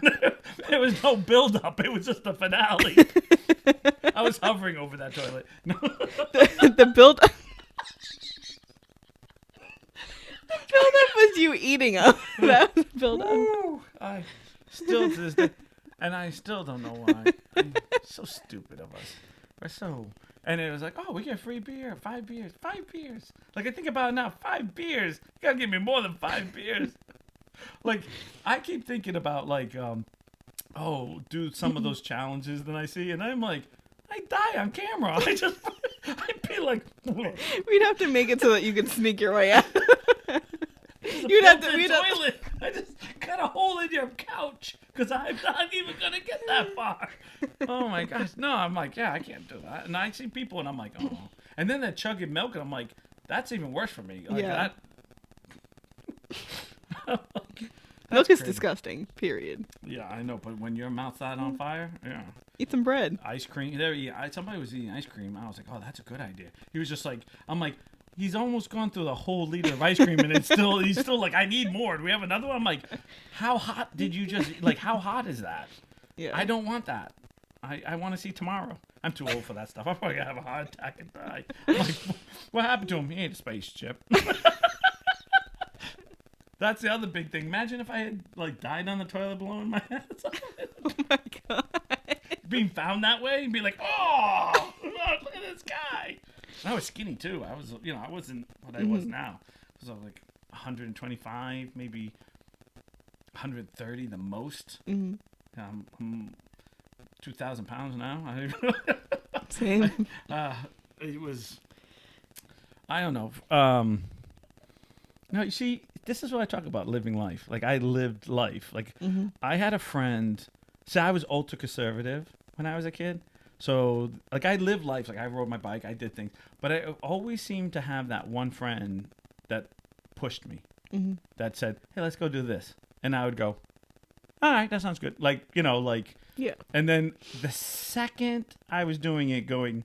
There was no build-up. It was just the finale. I was hovering over that toilet. No. The build. The build-up was you eating them. That was the build-up. Woo! I still to this day, and I still don't know why. I'm so stupid of us. We're so. And it was like, oh, we get free beer, 5 beers, 5 beers. Like, I think about it now, 5 beers. You gotta give me more than 5 beers. Like, I keep thinking about, like, do some of those challenges that I see, and I'm like, I die on camera. I'd be like, We'd have to make it so that you could sneak your way out. we'd have to. Toilet. I just cut a hole in your couch because I'm not even gonna get that far. Oh my gosh, no! I'm like, yeah, I can't do that. And I see people, and I'm like, oh. And then they're chugging milk, and I'm like, that's even worse for me. Like, yeah. That's milk is crazy. Disgusting. Period. Yeah, I know, but when your mouth's that on fire, yeah. Eat some bread. Ice cream. Somebody was eating ice cream. I was like, oh, that's a good idea. He was just like, I'm like, he's almost gone through the whole liter of ice cream, and he's still like, I need more. Do we have another one? I'm like, how hot did you just, like, how hot is that? Yeah. I don't want that. I want to see tomorrow. I'm too old for that stuff. I'm probably going to have a heart attack and die. I'm like, what happened to him? He ate a spaceship. That's the other big thing. Imagine if I had, like, died on the toilet blowing my ass off. Oh my god. Being found that way and be like, oh, look at this guy. And I was skinny too. I was, I wasn't what I was now. I was like 125, maybe 130 the most. I'm 2,000 pounds now. Same. It was, I don't know. No, you see, this is what I talk about, living life. Like, I lived life. Like, I had a friend. See, I was ultra conservative when I was a kid. So, like, I lived life. Like, I rode my bike. I did things. But I always seemed to have that one friend that pushed me. That said, hey, let's go do this. And I would go, all right, that sounds good. Like, Yeah. And then the second I was doing it, going,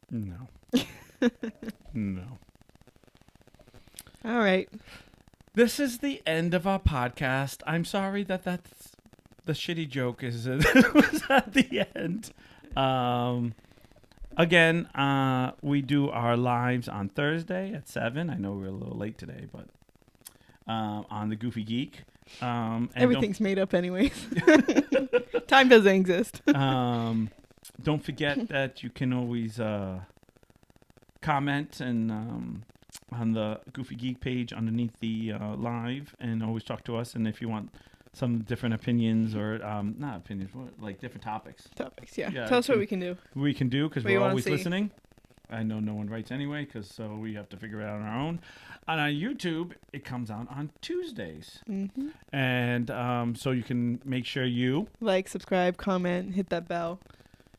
no. No. All right. This is the end of our podcast. I'm sorry that's the shitty joke is was at the end. Again, we do our lives on Thursday at 7. I know we're a little late today, but on the Goofy Geek. And everything's made up anyways. Time doesn't exist. Don't forget that you can always comment and on the Goofy Geek page underneath the live, and always talk to us. And if you want some different opinions or not opinions, like different topics. Yeah. Tell us what we can do. We can do because What you we're wanna always see. listening. I know no one writes anyway, so we have to figure it out on our own. And on YouTube, it comes out on Tuesdays, and so you can make sure you like, subscribe, comment, hit that bell.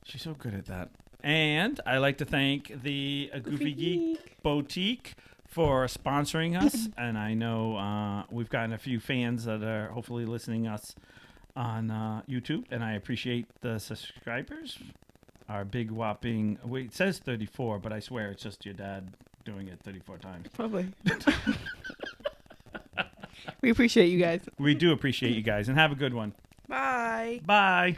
She's so good at that. And I like to thank the Goofy Geek Boutique for sponsoring us. And I know we've gotten a few fans that are hopefully listening us on YouTube. And I appreciate the subscribers. Our big whopping, wait, it says 34, but I swear it's just your dad doing it 34 times. Probably. We appreciate you guys. We do appreciate you guys. And have a good one. Bye. Bye.